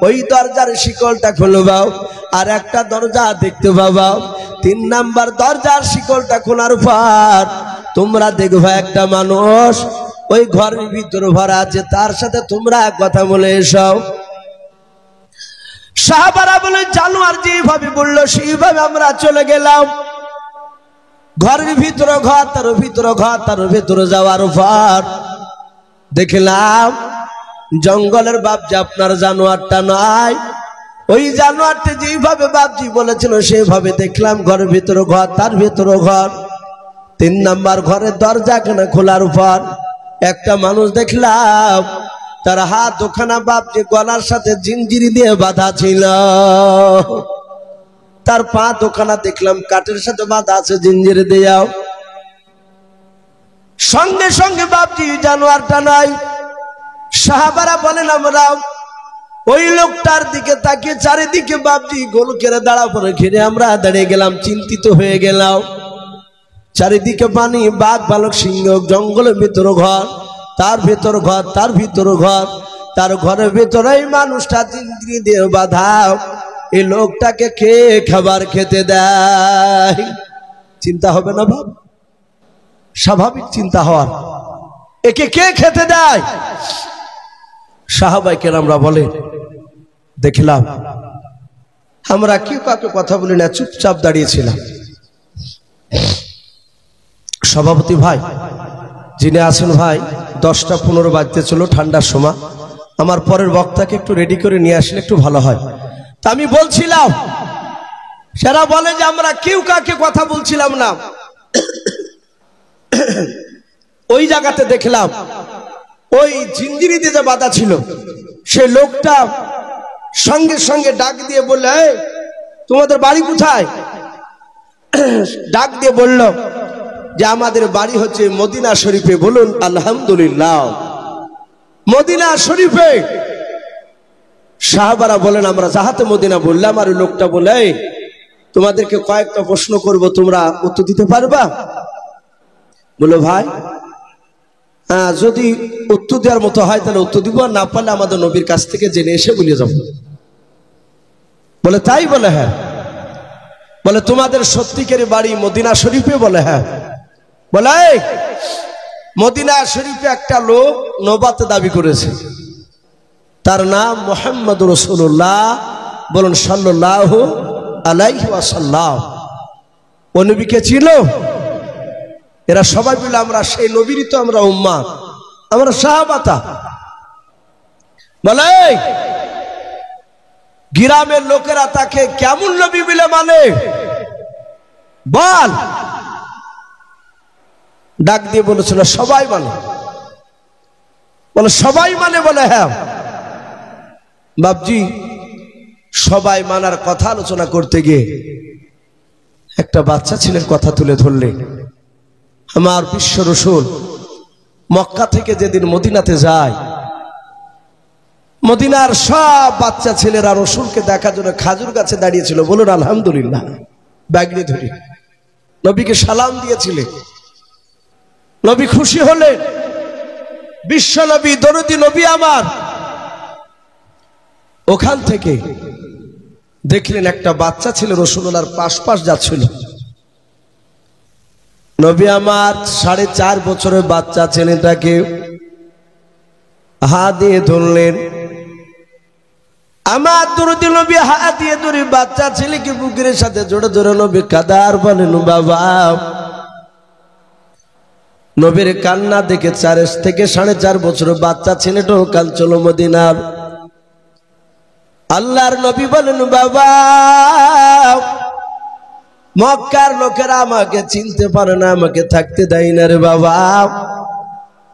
ওই দরজার শিকলটা খুলবাও। আর একটা দরজা দেখতে পাবা, 3 নাম্বার দরজার শিকলটা খোলার পর তোমরা দেখবা একটা মানুষ ওই ঘরের ভিতরে ভরা আছে, তার সাথে তোমরা কথা বলে এসো। সাহাবারা বলে, জানোয়ার যেভাবে বললো সেইভাবে আমরা চলে গেলাম। ঘরের ভিতরে ঘর, তার ভিতরে ঘর, তার ভিতরে যাওয়ার পর দেখলাম জঙ্গলের বাপজি আপনার জানোয়ারটা নাই। ওই জানোয়ারটা যেভাবে বাপজি বলেছিল সেভাবে দেখলাম, ঘরের ভিতরে ঘর, তার ভিতরে ঘর। 3 নাম্বার ঘরের দরজা কেনা খোলার পর একটা মানুষ দেখলাম, তার হাত ওখানা বাপজি গলার সাথে জিঞ্জিরি দিয়ে বাঁধা ছিল, তার পা দোকানা দেখলাম কাঠের সাথে বাঁধা আছে জিঞ্জিরি দিয়াও। সঙ্গে সঙ্গে বাপজি জানোয়ারটা নাই। সাহাবারা বলেন, আমরা ওই লোকটার দিকে তাকিয়ে চারিদিকে বাপজি গোল করে দাঁড়া পড়ে ঘিরে আমরা দাঁড়িয়ে গেলাম, চিন্তিত হয়ে গেলাম। চারিদিকে পানি, বাঘ ভাল্লুক সিংহ, জঙ্গলের ভিতর ঘর, তার ভিতর ঘর, তার ভিতর ঘর, তার ঘরের ভিতরে এই মানুষটা জিঞ্জিরি দিয়ে বাঁধা। এই লোকটাকে কে খাবার খেতে দেয়? চিন্তা হবে না ভাব? স্বাভাবিক চিন্তা হওয়ার, একে কে খেতে দেয়? সাহাবায়ে কেরামরা বলে, দেখলাম আমরা কেউ কাউকে কথা বলি না, চুপচাপ দাঁড়িয়েছিলাম। সভাপতি ভাই যিনি আছেন, ভাই 10টা 15 বাজতে চলো, ঠান্ডার সময়, আমার পরের বক্তাকে একটু রেডি করে নিয়ে আসলে একটু ভালো হয়। তা আমি বলছিলাম, সেরা বলে যে আমরা কেউ কাকে কথা বলছিলাম না। ওই জায়গাতে দেখলাম ওই জিঞ্জিরি দিয়ে যে বাঁধা ছিল, সেই লোকটা সঙ্গে সঙ্গে ডাক দিয়ে বলল, তোমাদের বাড়ি কোথায়? ডাক দিয়ে বলল যে আমাদের বাড়ি হচ্ছে মদিনা শরীফে। বলুন আলহামদুলিল্লাহ, মদিনা শরীফে। সাহাবারা বলেন, আমরা যাহাতে মদিনা বললাম। আর ওই লোকটা বলে, তোমাদেরকে কয়েকটা প্রশ্ন করব, তোমরা উত্তর দিতে পারবা? বলো ভাই, যদি উত্তর দেওয়ার মতো হয় তাহলে উত্তর দিব, আর না পারলে আমাদের নবীর কাছ থেকে জেনে এসে বলে যাব। বলে তাই? বলে হ্যাঁ। বলে তোমাদের সত্যিকার বাড়ি মদিনা শরীফে? বলে হ্যাঁ। বলে মদিনা শরীফে একটা লোক নবুয়ত দাবি করেছে, তার নাম মুহাম্মদুর রাসূলুল্লাহ। বলুন সাল্লাল্লাহু আলাইহি ওয়াসাল্লাম। ও নবীকে ছিল? এরা সবাই বলে আমরা সেই নবীরই তো আমরা উম্মত, আমরা সাহাবাতা। বলে গ্রামের লোকেরা তাকে কেমন নবী বলে মানে? বল। ডাক দিয়ে বলেছিল সবাই মানে। বলে সবাই মানে? বলে হ্যাঁ। বাপজি সবাই মানার কথা আলোচনা করতে গিয়ে একটা বাচ্চা ছেলের কথা তুলে ধরলে। আমার বিশ্ব রাসূল মক্কা থেকে যেদিন মদিনাতে যায়, মদিনার সব বাচ্চা ছেলেরা রাসূলকে দেখার জন্য খাজুর গাছে দাঁড়িয়েছিল। বলুন আলহামদুলিল্লাহ। ব্যাগড়ে ধরে নবীকে সালাম দিয়েছিলেন। নবী খুশি হলেন, বিশ্ব নবী, দরদি নবী আমার। ওখান থেকে দেখলেন একটা বাচ্চা ছেলে রাসূলুল্লাহর পাশ যাচ্ছিল। নবী আমার 4.5 বছরের বাচ্চা ছেলেটাকে হাত দিয়ে ধরলেন। আমার দরদি নবী হাত দিয়ে ধরে বাচ্চা ছেলেকে বুকের সাথে জোরে জোরে নবী কাদার বলেন বাবা। নবীর কান্না দেখে 4 থেকে 4.5 বছরের বাচ্চা ছেলেটাও কাঁদছিল মদিনার। আল্লাহর নবী বলেন বাবা, মক্কার লোকেরা আমাকে চিনতে পারে না, আমাকে থাকতে দেয় না রে বাবা।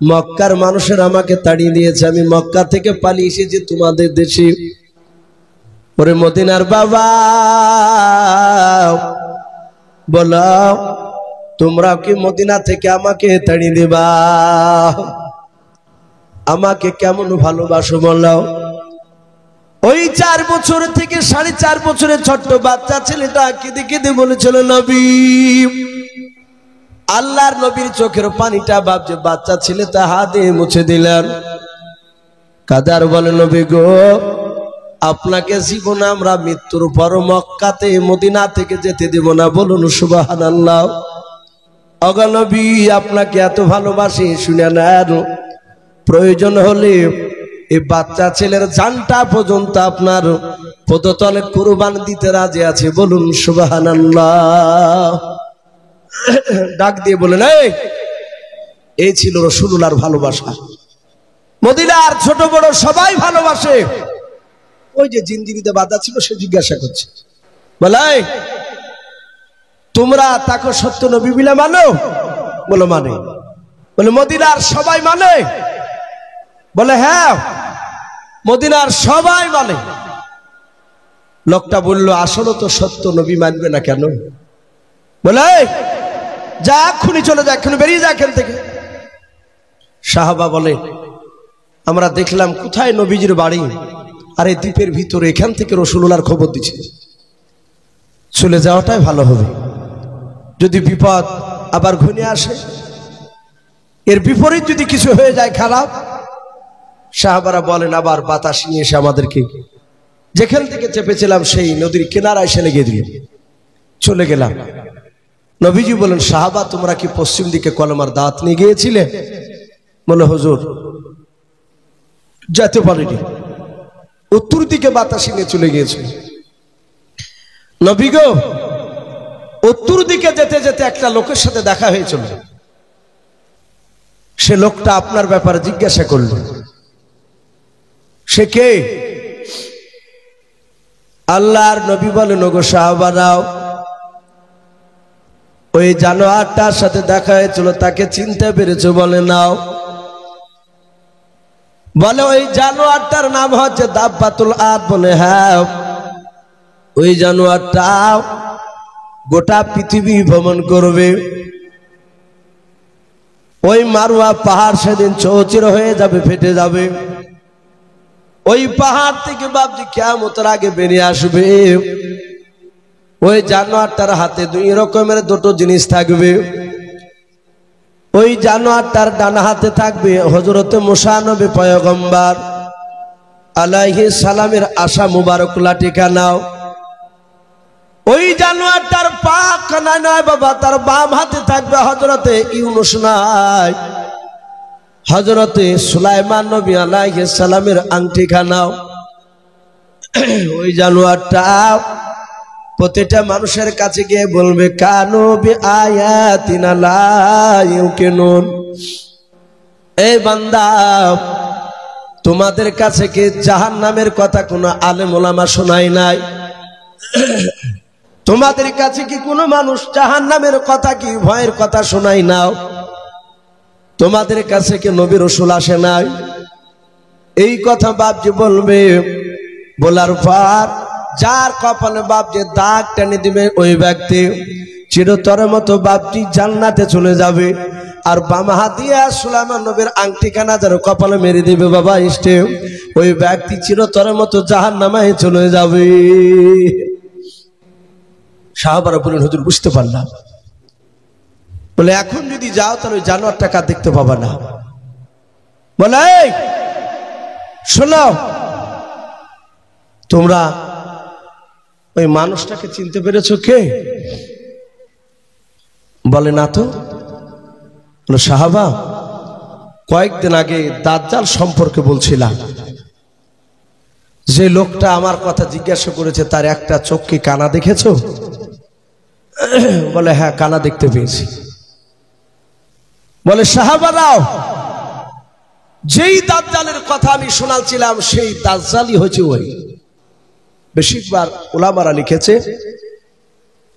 মক্কার মানুষের আমাকে তাড়িয়ে দিয়েছে, আমি মক্কা থেকে পালিয়ে এসেছি তোমাদের দেশে। ওরে মদিনার বাবা, বলো তোমরা কি মদিনা থেকে আমাকে তাড়িয়ে দিবা? আমাকে কেমন ভালোবাসো বলো। ওই 4 বছর থেকে 4.5 বছরের ছোট্ট বাচ্চা ছেলেটা কেঁদে কেঁদে বলেছিল নবী। আল্লাহর নবীর চোখের পানিটা ভাবছে বাচ্চা ছেলেটা হাত দিয়ে মুছে দিলেন। কাদার বলে নবী গো, আপনাকে জীবনে আমরা মৃত্যুর পর মক্কাতে মদিনা থেকে যেতে দেব না, বলুন সুবহানাল্লাহ। ওগো নবী, আপনাকে এত ভালোবাসি, শুনে নেন, প্রয়োজন হলে এই বাচ্চা ছেলের জানটা পর্যন্ত আপনার পদতলে কুরবান দিতে রাজি আছে, বলুন সুবহানাল্লাহ। ডাক দিয়ে বলেন এই ছিল রাসূলুল্লাহর ভালোবাসা। মদিনার ছোট বড় সবাই ভালোবাসে। ওই যে জিন্দিগিতে বাধা ছিল সে জিজ্ঞাসা করছে, বলে তোমরা তাকে সত্য নবী বলে মানো? বলো মানে। বলে মদিনার সবাই মানে? বলে হ্যাঁ, মদিনার সবাই মানে। লোকটা বলল আসলে তো সত্য নবী মানবে না কেন? বলে যা, এক্ষুনি চলে যা, এক্ষুনি বেরিয়ে যা এখান থেকে। সাহাবা বলে আমরা দেখলাম কোথায় নবীজির বাড়ি, আর এই দ্বীপের ভিতরে, এখান থেকে রাসূলুল্লাহর খবর দিচ্ছে, চলে যাওয়াটাই ভালো হবে। যদি বিপদ আবার ঘনিয়ে আসে, এর বিপরীত যদি কিছু হয়ে যায় খারাপ, সাহাবারা বলেন আবার বাতাস নিয়ে এসে আমাদেরকে যেখান থেকে চেপেছিলাম সেই নদীর কিনারায় এসে লেগে দিল, চলে গেলাম। নবীজি বলেন সাহাবা তোমরা কি পশ্চিম দিকে কলমার দাঁত নিয়ে গিয়েছিলে? বলে হুজুর যেতে পারিনি, উত্তর দিকে বাতাস নিয়ে চলে গিয়েছে। নবী গো, উত্তর দিকে যেতে যেতে একটা লোকের সাথে দেখা হয়েছিল, সে লোকটা আপনার ব্যাপারে জিজ্ঞাসা করল। সে কে? আল্লাহর নবী বলেন ওগো সাহাবারাও, ওই জানোয়ারটার সাথে দেখা হয়েছিল তাকে চিনতে পেরেছো? বলে নাও। বলে ওই জানোয়ারটার নাম হচ্ছে দাব্বাতুল আদ। বলে হ্যাঁ, ওই জানোয়ারটা গোটা পৃথিবী ভ্রমণ করবে। ওই মারওয়া পাহাড় সেদিন চৌচির হয়ে যাবে, ফেটে যাবে। ওই পাহাড় থেকে বাপজি কিয়ামতের আগে বেরিয়ে আসবে। ওই জানোয়ারটার হাতে 2 রকমের 2টো জিনিস থাকবে। ওই জানোয়ারটার ডান হাতে থাকবে হযরতে মুসা নবী পয়গম্বর আলাইহিস সালামের আশা মুবারক লাঠিকা নাও। ওই জানোয়ারটার পা কানা নয় বাবা, তার বাম হাতে থাকবে হযরতে ইউনুস নাই, হযরতে সুলাইমান নবী আলাইহিস সালামের আংটি খানাও। ওই জানোয়ারটা প্রতিটা মানুষের কাছে গিয়ে বলবে কানু বি আয়াতিনা লা ইউকিনুন। এই বান্দা, তোমাদের কাছে কি জাহান্নামের কথা কোনো আলেম ওলামা শোনায় নাই? তোমাদের কাছে কি কোনো মানুষ জাহান্নামের কথা কি ভয়ের কথা শোনায় নাও? তোমাদের কাছে কি নবী রাসূল আসে নাই? এই কথা বাপজি বলবে। বলার পর যার কপালে বাপজি দাগ টেনে দিবে ওই ব্যক্তি চিরতরের মতো বাপজি জান্নাতে চলে যাবে। আর বাম হাত দিয়ে সুলাইমান নবীর আংটিখানা যার কপালে মেরে দিবে বাবা ইষ্টে, ওই ব্যক্তি চিরতরের মতো জাহান্নামে চলে যাবে। সাহাবারা বলেন হুজুর বুঝতে পারলাম। বলে এখন যদি যাও তাহলে ওই জানোয়ারটাকে দেখতে পাবা না। বলে শোনো, তোমরা ওই মানুষটাকে চিনতে পেরেছো কে? বলে না তো। সাহাবা, কয়েকদিন আগে দাজ্জাল সম্পর্কে বলছিলাম, যে লোকটা আমার কথা জিজ্ঞাসা করেছে তার একটা চোখ কি কানা দেখেছো? বলে হ্যাঁ, কানা দেখতে পেয়েছি। বলে সাহাবারাও, যেই দাজ্জালের কথা আমি শোনাচ্ছিলাম সেই দাজ্জালই হচ্ছে ওই। বেশিরভাগ উলামারা লিখেছে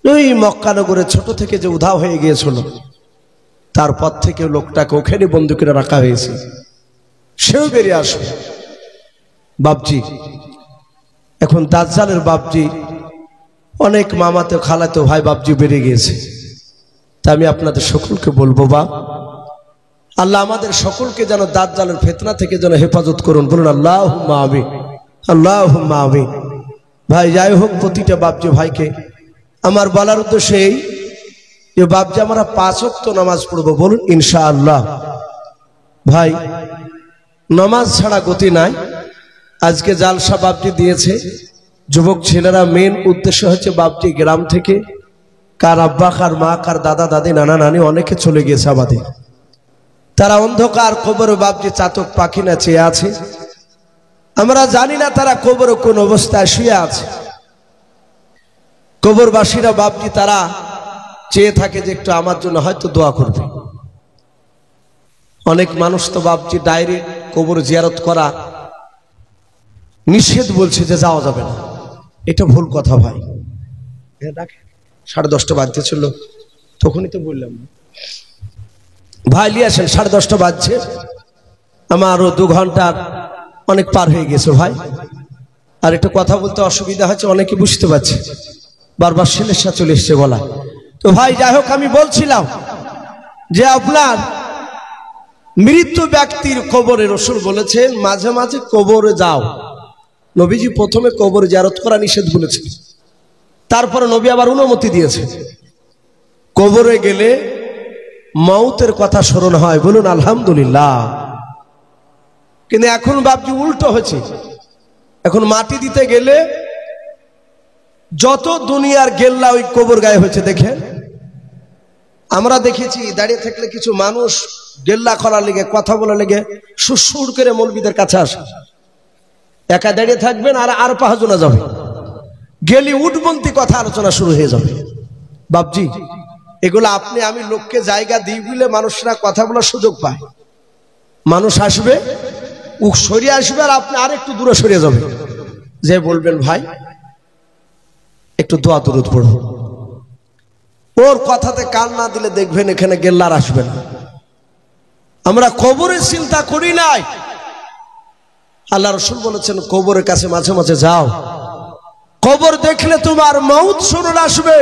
ওই মক্কা নগরে ছোট থেকে যে উধাও হয়ে গিয়েছিল, তারপর থেকে লোকটাকে ওখানে বন্দী করে রাখা হয়েছে, সেও বেরিয়ে আসবে। বাপজি, এখন দাজ্জালের বাপজি অনেক মামাতে খালাতে ভাই বাপজি বেরিয়ে গিয়েছে। তা আমি আপনাদের সকলকে বলবো, বাপ, আল্লাহ আমাদের সকলকে যেন দাজ্জালের ফিতনা থেকে যেন হেফাজত করুন। বলুন আল্লাহুম্মা আমিন, আল্লাহুম্মা আমিন। ভাই যাই হোক, প্রতিটা বাপজি ভাইকে আমার বলার উদ্দেশ্য এই যে বাপজি আমরা 5 ওয়াক্ত নামাজ পড়বো। বলুন ইনশাআল্লাহ। ভাই, নামাজ ছাড়া গতি নাই। আজকে জালসা বাপজি দিয়েছে, যুবক ছেলেরা মেন উদ্দেশ্য হচ্ছে বাপজি গ্রাম থেকে কার আব্বা, কার মা, কার দাদা দাদি, নানা নানি অনেকে চলে গিয়েছে আমাদের। তারা অন্ধকার কবরে বাপজি চাতক পাখি না চেয়ে আছে। আমরা জানি না তারা কবরে কোন অবস্থায় শুয়ে আছে। কবরবাসীরা বাপজি তারা চেয়ে থাকে যে একটু আমার জন্য হয়তো দোয়া করবে। অনেক মানুষ তো বাপজি ডাইরেক্ট কবর জিয়ারত করা নিষেধ বলছে যে যাওয়া যাবে না। এটা ভুল কথা ভাই। 10:30 বাজতে ছিল, তখনই তো বললাম ভাই নিয়ে আসেন। 10:30 বাজছে, আমারও 2 ঘন্টার অনেক পার হয়ে গেছে ভাই। আর একটু কথা বলতে অসুবিধা হচ্ছে, অনেকে বুঝতে পারছে, বারবার শিলেশা চলে এসছে বলা। তো ভাই যাই হোক, আমি বলছিলাম যে আপনার মৃত্যু ব্যক্তির কবরে রাসূল বলেছেন মাঝে মাঝে কবরে যাও। নবীজি প্রথমে কবর জিয়ারত করা নিষেধ বলেছেন, তারপরে নবী আবার অনুমতি দিয়েছে। কবরে গেলে মওতের কথা স্মরণ হয়। বলুন আলহামদুলিল্লাহ। কিন্তু এখন বাপজি উল্টো হয়েছে। এখন মাটি দিতে গেলে যত দুনিয়ার গেল্লা ওই কবর গায়ে হয়েছে। দেখেন, আমরা দেখেছি দাঁড়িয়ে থাকলে কিছু মানুষ গেল্লা করার লেগে, কথা বলার লেগে সুর করে মৌলবীদের কাছে আসে। একা দাঁড়িয়ে থাকবেন আর 5 জনা যাবে, গেলি উঠবন্তি কথা আলোচনা শুরু হয়ে যাবে। বাপজি, এগুলো আপনি আমি লোককে জায়গা দিই বলে মানুষরা কথা বলার সুযোগ পায়। মানুষ আসবে, সরিয়ে আসবে, আর আপনি আর একটু দূরে সরিয়ে যাবে, যে বলবেন ভাই একটু দোয়া দরুদ পড়ব। ওর কথাতে কান না দিলে দেখবেন এখানে গেল্লার আসবে না। আমরা কবরের চিন্তা করি নাই। আল্লাহ রাসূল বলেছেন কবরের কাছে মাঝে মাঝে যাও, কবর দেখলে তোমার মওত স্মরণ আসবে।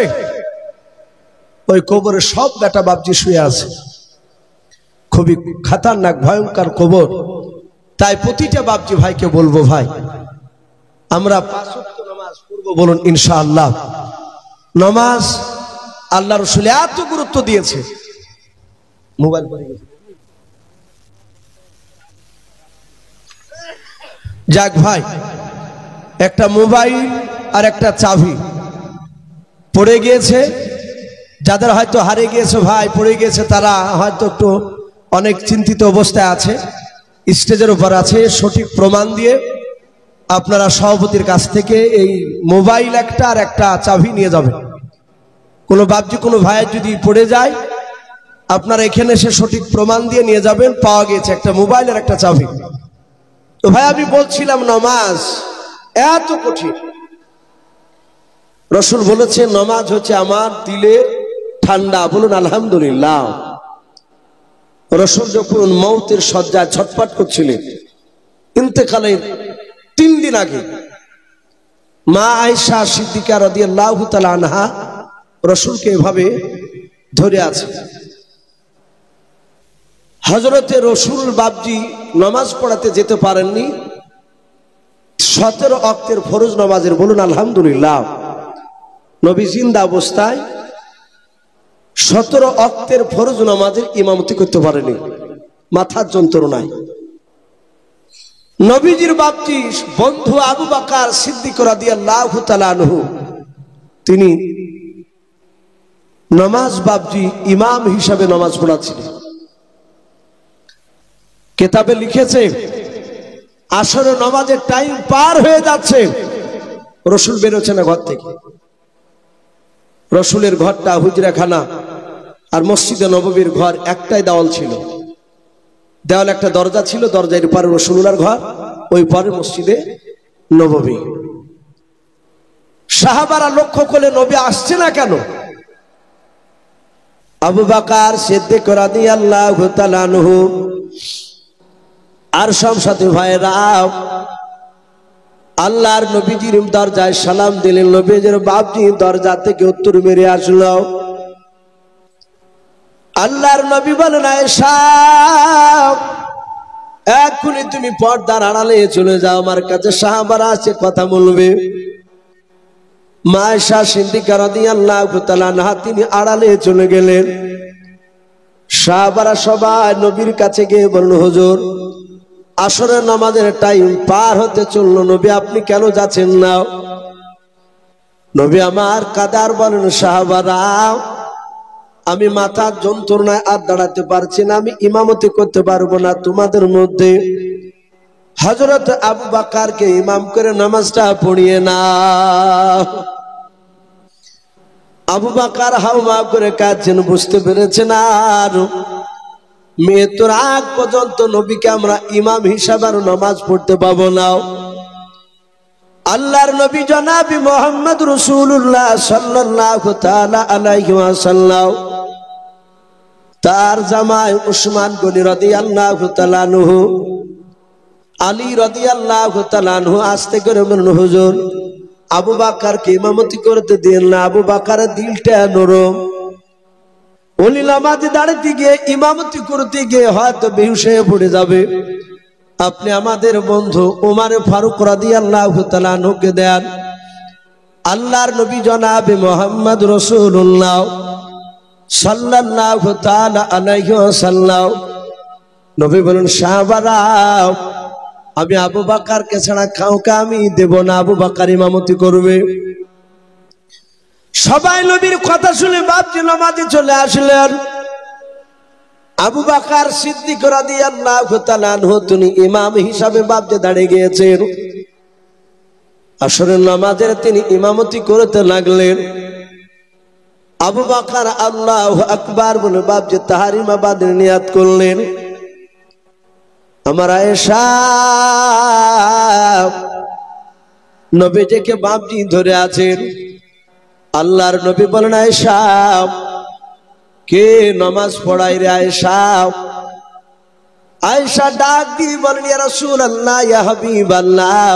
ওই কবরে সব বেটা বাপজি শুয়ে আছে, খুবই খতরনাক ভয়ঙ্কর কবর। তাই প্রতিটা বাপজি ভাইকে বলবো, ভাই আমরা 5 ওয়াক্ত নামাজ পড়ব। বলুন ইনশাআল্লাহ। নামাজ আল্লাহ রাসূল এত গুরুত্ব দিয়েছে। মোবাইল পড়ে গেছে, যাক ভাই, একটা মোবাইল আর একটা চাবি পড়ে গিয়েছে। যাদের হয়তো হারিয়ে গিয়েছে ভাই, পড়ে গিয়েছে, তারা হয়তো একটু অনেক চিন্তিত অবস্থায় আছে, স্টেজের উপর আছে। সঠিক প্রমাণ দিয়ে আপনারা সভাপতির কাছ থেকে এই মোবাইল একটা আর একটা চাবি নিয়ে যাবেন। কোনো বাপজি কোনো ভাইয়ের যদি পড়ে যায়, আপনারা এখানে এসে সঠিক প্রমাণ দিয়ে নিয়ে যাবেন। পাওয়া গেছে একটা মোবাইল আর একটা চাবি। তো ভাই আমি বলছিলাম নামাজ এত কঠিন। রাসূল বলেছেন নামাজ হচ্ছে আমার দিলের ঠান্ডা। বলুন আলহামদুলিল্লাহ। রাসূল যখন মওতের শয্যায় ছটফট করছিলেন, ইন্তেকালের 3 দিন আগে, মা আয়েশা সিদ্দিকা রাদিয়াল্লাহু তাআলা আনহা রাসূলকে এভাবে ধরে আছে। হযরতে রাসূল বাপজি নামাজ পড়াতে যেতে পারেননি 17 ওয়াক্তের ফরজ নামাজের। বলুন আলহামদুলিল্লাহ। নবী জিন্দা অবস্থায় 17 ওয়াক্তের ফরজ নামাজের ইমামতি করতে পারেনি, মাথার যন্ত্রণায়। নবীজির বাপজি বন্ধু আবু বকর সিদ্দিক রাদিয়াল্লাহু তাআলা আনহু তিনি নামাজ বাবজি ইমাম হিসাবে নামাজ পড়াচ্ছিলেন। কিতাবে লিখেছে আসরে নামাজের টাইম পার হয়ে যাচ্ছে, রসুল বেরোচ্ছে না ঘর থেকে। রসুলের ঘরটা হুজরাখানা আর মসজিদে নববীর ঘর একটাই দেওয়াল ছিল, দেওয়াল একটা দরজা ছিল, দরজার পারে রসুলুল্লাহর ঘর, ওই পারে মসজিদে নববী। সাহাবারা লক্ষ্য করলে নবী আসছে না কেন? আবু বকর সিদ্দিক রাদিয়াল্লাহু তাআলা আনহু আর সব সাথী ভাইরা আল্লাহর নবীজির দরজায় সালাম দিলেন। নবীজির বাপজি দরজা থেকে উত্তর মেরে আসলো। আল্লাহর নবী বলেন, আয়েশা এখনই তুমি পর্দার আড়ালে চলে যাও, আমার কাছে সাহাবারা আছে, কথা বলবে। মা আয়েশা সিদ্দিকা রাদিয়াল্লাহু তাআলা আনহা তিনি আড়ালে চলে গেলেন। সাহাবারা সবাই নবীর কাছে গিয়ে বলল, হুজুর আসরের নামাজের টাইম পার হতে চললো, নবী আপনি কেন যাচ্ছেন না? নবী আমার কাদার বলেন, সাহাবারা আমি মাথার যন্ত্রণায় আর দাঁড়াতে পারছি না, আমি ইমামতি করতে পারবো না। তোমাদের মধ্যে হযরত আবু বকরকে ইমাম করে নামাজটা পড়িয়ে না। আবু বকর হাওমা করে কাঁদছেন, বুঝতে পেরেছেন আর মৃত্যুর আগ পর্যন্ত নবীকে আমরা ইমাম হিসাবে নামাজ পড়তে পাবো না। আল্লাহর নবী জনাবি মুহাম্মদ রাসূলুল্লাহ সাল্লাল্লাহু তাআলা আলাইহি ওয়াসাল্লাম তার জামাই উসমান গনি রাদিয়াল্লাহু তাআলা আনহু, আলী রাদিয়াল্লাহু তাআলা আনহু আস্তে করে বললেন, হুজুর আবু বকরকে ইমামতি করতে দেন না, আবু বকরের দিলটা নরম, উনি নামাজে দাঁড়াতে গিয়ে ইমামতি করতে গিয়ে হয়তো বেহুশ হয়ে পড়ে যাবে। আপনি আমাদের বন্ধু ওমর ফারুক রাদিয়াল্লাহু তাআলা আনহুকে দেন। আল্লাহর নবী জনাবে মুহাম্মদ রাসূলুল্লাহ সাল্লাল্লাহু তাআলা আলাইহি ওয়াসাল্লাম নবী বলেন, সাহাবারা আমি আবু বকরকে ছাড়া কাউকে আমি দেব না, আবু বকর ইমামতি করবে। সবাই নবীর কথা শুনে বাপজি নামাজে চলে আসলেন। আবু বকর সিদ্দিক রাদিয়াল্লাহু তাআলা আনহু তিনি ইমাম হিসাবে বাপজি দাঁড়িয়ে গিয়েছেন। আসরের নামাজের তিনি ইমামতি করতে লাগলেন। আবু বকর আল্লাহু আকবার বলে বাপজি তাহরিমা বাদের নিয়াত করলেন। আমার আয়েশা নবীজিকে বাপজি ধরে আছেন। আল্লাহর নবী বলেন, আয়েশা কে নামাজ পড়াই রে? আয়েশা আয়েশা ডাক দিয়ে বলেন, ইয়া রাসূলুল্লাহ ইয়া হাবিবাল্লাহ,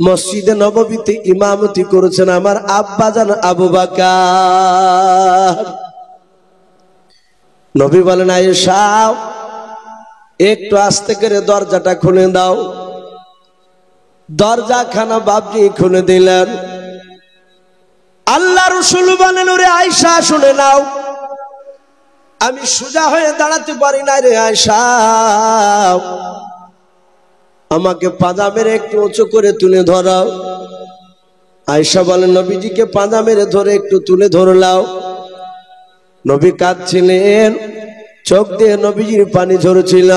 মসজিদে নববীতে ইমামতি করেছেন আমার আব্বাজান আবু বকর। নবী বলেন, আয়েশা একটু আস্তে করে দরজাটা খুলে দাও। দরজা খানা বাপজি খুলে দিলেন। আল্লাহ রাসূল বলেন, ওরে আয়েশা শুনে নাও, আমি সোজা হয়ে দাঁড়াতে পারি না রে আয়েশা, আমাকে পাঁজা মেরে একটু উঁচু করে তুলে ধরাও। আয়েশা বলেন, নবীজিকে পাঁজা মেরে ধরে একটু তুলে ধরলাও। নবী কাঁদছিলেন, চোখ দিয়ে নবীজির পানি ঝরছিল।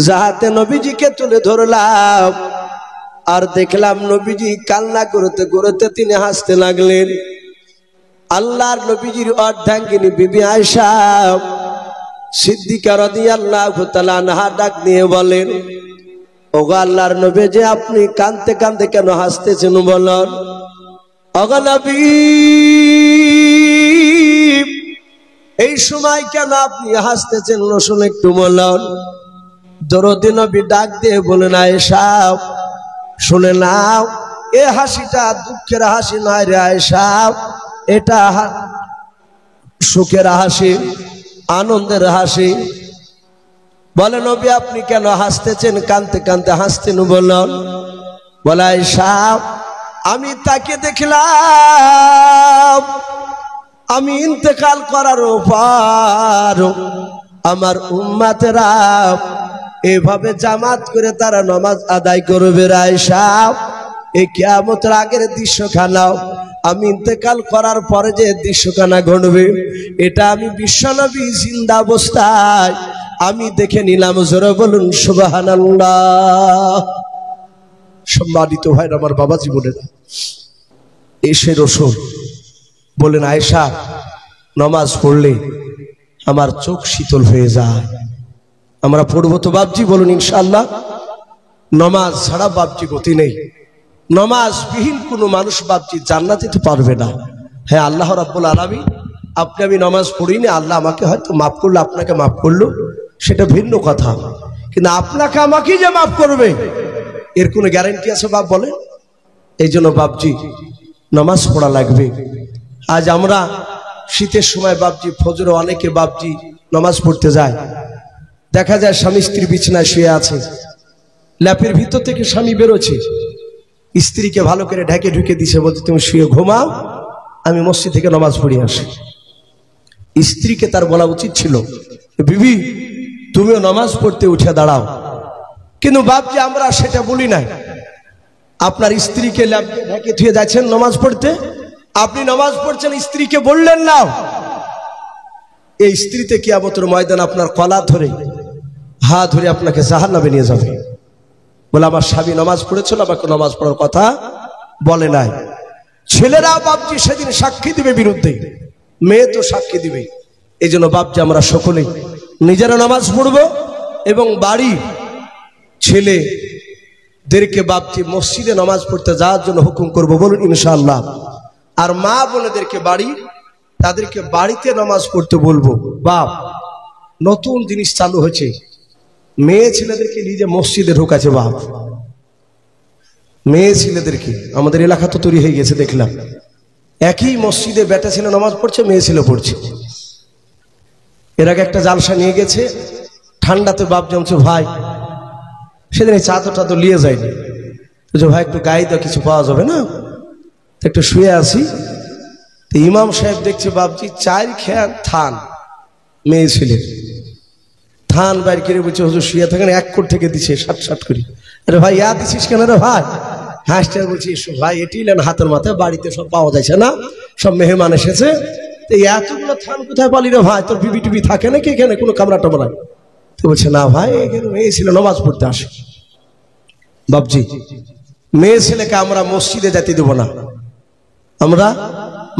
যাহাতে নবীজিকে তুলে ধরলাম আর দেখলাম নবীজি কান্না করতে করতে তিনি হাসতে লাগলেন। আল্লাহর নবীজির অর্ধাঙ্গিনী বিবি আয়েশা সিদ্দিকা রাদিয়াল্লাহু তাআলা আনহা ডাক দিয়ে বলেন, ওগো আল্লাহর নবী, যে আপনি কাঁদতে কাঁদতে কেন হাসতেছেন বলেন? ওগো নবী, এই সময় কেন আপনি হাসতেছেন রসুল একটু বলেন। দরদি নবী ডাক দিয়ে বলেন, আয়েশা শুনে নাও, এ হাসিটা দুঃখের হাসি নয় রে আয়েশা, এটা সুখের হাসি, আনন্দের হাসি। বলে, নবী আপনি কেন হাসতেছেন? কাঁদতে কাঁদতে হাসতেন বলেন। বলে, আয়েশা আমি তাকে দেখলাম, আমি ইন্তেকাল করার পর আমার উম্মতেরা এভাবে জামাত করে তারা নামাজ আদায় করবে। আয়েশা এই কিয়ামতের আগের দৃশ্যখানাও আমি ইন্তেকাল করার পরে যে দৃশ্যখানা ঘটবে এটা আমি বিশ্বনবী জিন্দা অবস্থায় আমি দেখে নিলাম। জোরে বলুন সুবহানাল্লাহ। সম্মানিত ভাই আমার বাবা জীবনের এসে রসুল বলেন, আয়েশা নামাজ পড়লে আমার চোখ শীতল হয়ে যায়। আমরা পড়বো তো বাপজি? বলুন ইনশাআল্লাহ। নামাজ ছাড়া বাপজি গতি নেই। নামাজ বিহীন কোনো মানুষ বাপজি জান্নাতে তো পারবে না। হ্যাঁ, আল্লাহ রাব্বুল আলামিন, আপনি আমি নামাজ পড়িনি, আল্লাহ আমাকে হয়তো মাফ করলো, আপনাকে মাফ করলো, সেটা ভিন্ন কথা। কিন্তু আপনাকে আমাকে যে মাফ করবে এর কোনো গ্যারান্টি আছে বাপ বলেন? এই জন্য বাপজি নামাজ পড়া লাগবে। আজ আমরা শীতের সময় বাপজি ফজরে অনেকে বাপজি নামাজ পড়তে যায়, দেখা যায় স্বামী স্ত্রী বিছানায় শুয়ে আছে, ল্যাপের ভিতর থেকে স্বামী বেরোচ্ছে, স্ত্রীকে ভালো করে ঢেকে ঢুকে দিছে, বলতে তুমি শুয়ে ঘুমাও, আমি মসজিদ থেকে নামাজ পড়ে আসি। স্ত্রীকে তার বলা উচিত ছিল, বিবি তুমিও নামাজ পড়তে উঠে দাঁড়াও। কিন্তু বাপজি আমরা সেটা বলি নাই। আপনার স্ত্রীকে ঢেকে ধুয়ে যাচ্ছেন নামাজ পড়তে, আপনি নামাজ পড়ছেন, স্ত্রীকে বললেন না। এই স্ত্রীতে কিয়ামতের ময়দান আপনার কলা ধরে হাত ধরে আপনাকে জাহান্নামে নিয়ে যাবে। বলে আমার স্বামী নামাজ পড়েছিল, আমাকে নামাজ পড়ার কথা বলে নাই। ছেলেরা বাপজি সেদিন সাক্ষী দিবে বিরুদ্ধে, মেয়ে তো সাক্ষী দিবে। এই জন্য বাপজি আমরা সকলেই নিজেরা নামাজ পড়বো এবং বাড়ি ছেলেদেরকে বাপজি মসজিদে নামাজ পড়তে যাওয়ার জন্য হুকুম করব। বলুন ইনশাআল্লাহ। আর মা বোনেদেরকে তাদেরকে বাড়িতে নামাজ পড়তে বলবো। বাপ, নতুন জিনিস চালু হয়েছে, মেয়ে ছেলেদেরকে নিজে মসজিদে ঢোকাছে। বাপ, মেয়ে ছেলেদেরকে, আমাদের এলাকা তো তৈরি হয়ে গেছে, দেখলাম একই মসজিদে বেটা ছেলে নামাজ পড়ছে, মেয়ে ছেলে পড়ছে। এর আগে একটা জালসা নিয়ে গেছে, ঠান্ডাতে বাপ জমছে ভাই, সেদিন এই চাদর টাদর নিয়ে যায়নি, ভাই একটু গায়ে দেওয়া কিছু পাওয়া যাবে না, একটু শুয়ে আসি। তো ইমাম সাহেব দেখছে বাপজি 4 খেয়াল থান মেয়ে ছেলে, থান বাইর করে বলছে হুজুর শুয়ে থাকেন, 1 কোট থেকে দিছে 60 করে। আরে ভাই ইয়া দিছিস কেন রে ভাই? হাসতে বলছি ভাই এটি নেন হাতের মাথায়, বাড়িতে সব পাওয়া যাচ্ছে না, সব মেহমান এসেছে, তো এতগুলো থান কোথায় পালি রে ভাই? তোর বিবি টিবি থাকে নাকি এখানে কোনো কামরা টামরা? তো বলছে না ভাই এখানে মেয়ে ছেলে নামাজ পড়তে আসে। বাপজি মেয়ে ছেলেকে আমরা মসজিদে যেতে দেবো না, আমরা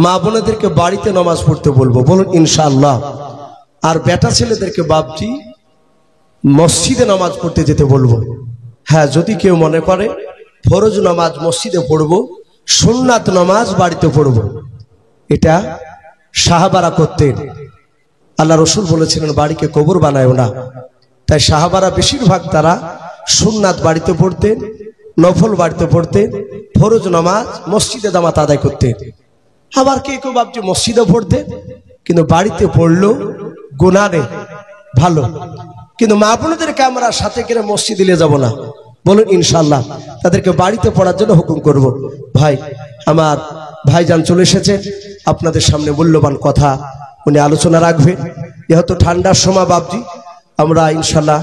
মা বোনেদেরকে বাড়িতে নামাজ পড়তে বলবো। বলুন ইনশাআল্লাহ। আর বেটা ছেলেদেরকে বাপজি মসজিদে নামাজ পড়তে যেতে বলবো। হ্যাঁ, যদি কেউ মনে করে ফরজ নামাজ মসজিদে পড়বো, সুন্নাত নামাজ বাড়িতে পড়বো, এটা সাহাবারা করতেন। আল্লাহ রসুল বলেছিলেন বাড়িকে কবর বানায়ও না। তাই সাহাবারা বেশিরভাগ তারা সুন্নাত বাড়িতে পড়তেন, নফল বাড়িতে পড়তেন, ফরজ নামাজ মসজিদে জামাত আদায় করতেন। আবার কে কেউ বাপজি মসজিদে পড়তেন, কিন্তু বাড়িতে পড়লো গুনাহ নেই, ভালো। কিন্তু মা বোনদেরকে আমরা সাথে করে মসজিদে নিয়ে যাব না। বলুন ইনশাআল্লাহ। তাদেরকে বাড়িতে পড়ার জন্য হুকুম করব। ভাই আমার ভাইজান চলে এসেছে, আপনাদের সামনে মূল্যবান কথা উনি আলোচনা রাখবেন। যেহেতু ঠান্ডার সময় বাপজি আমরা ইনশাআল্লাহ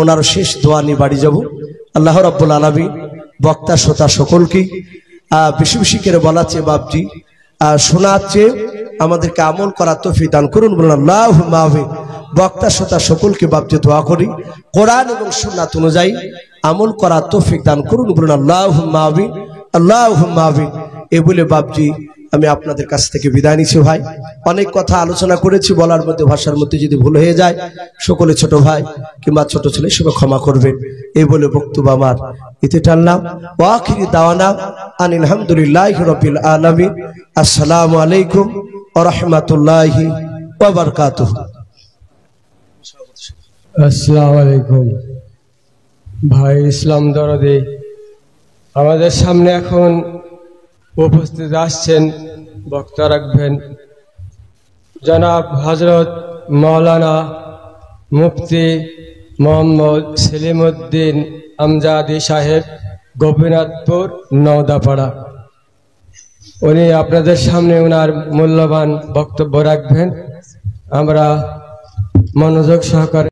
ওনার শেষ দোয়া নিয়ে বাড়ি যাব। আল্লাহ রাব্বুল আলামিন বক্তা শ্রোতা সকলকে বেশি বেশি করে বলাচ্ছে বাপজি, শোনাচ্ছে, আমাদেরকে আমল করার তৌফিক দান করুন। বলুন আল্লাহুম্মা আমিন। বক্তা শ্রোতা সকলকে বাপজি দোয়া করি কোরআন এবং সুন্নাত অনুযায়ী আমল করার তৌফিক দান করুন। বলুন আল্লাহুম্মা আমিন, আল্লাহুম্মা আমিন। এই বলে বাপজি আমি আপনাদের কাছ থেকে বিদায় নিচ্ছি। ভাই অনেক কথা আলোচনা করেছি, বলার মধ্যে ভাষার মধ্যে যদি ভুল হয়ে যায় সকলে ছোট ভাই কিংবা ছোট ছেলে সবাই ক্ষমা করবেন। এই বলে বক্তব্য আমার এতে টানলাম। ওয়া আখিরি দাওয়ানা আনিল হামদুলিল্লাহি রাব্বিল আলামিন। আসসালামু আলাইকুম ওয়া রাহমাতুল্লাহি ওয়া বারাকাতুহু। আসসালামু আলাইকুম। ভাই ইসলাম দরদি আমাদের সামনে এখন উপস্থিত আসছেন, বক্তা রাখবেন জনাব হযরত মাওলানা মুফতি মোহাম্মদ সেলিমউদ্দিন আমজাদি সাহেব, গোপীনাথপুর নওদাপাড়া। উনি আপনাদের সামনে ওনার মূল্যবান বক্তব্য রাখবেন। আমরা মনোযোগ সহকারে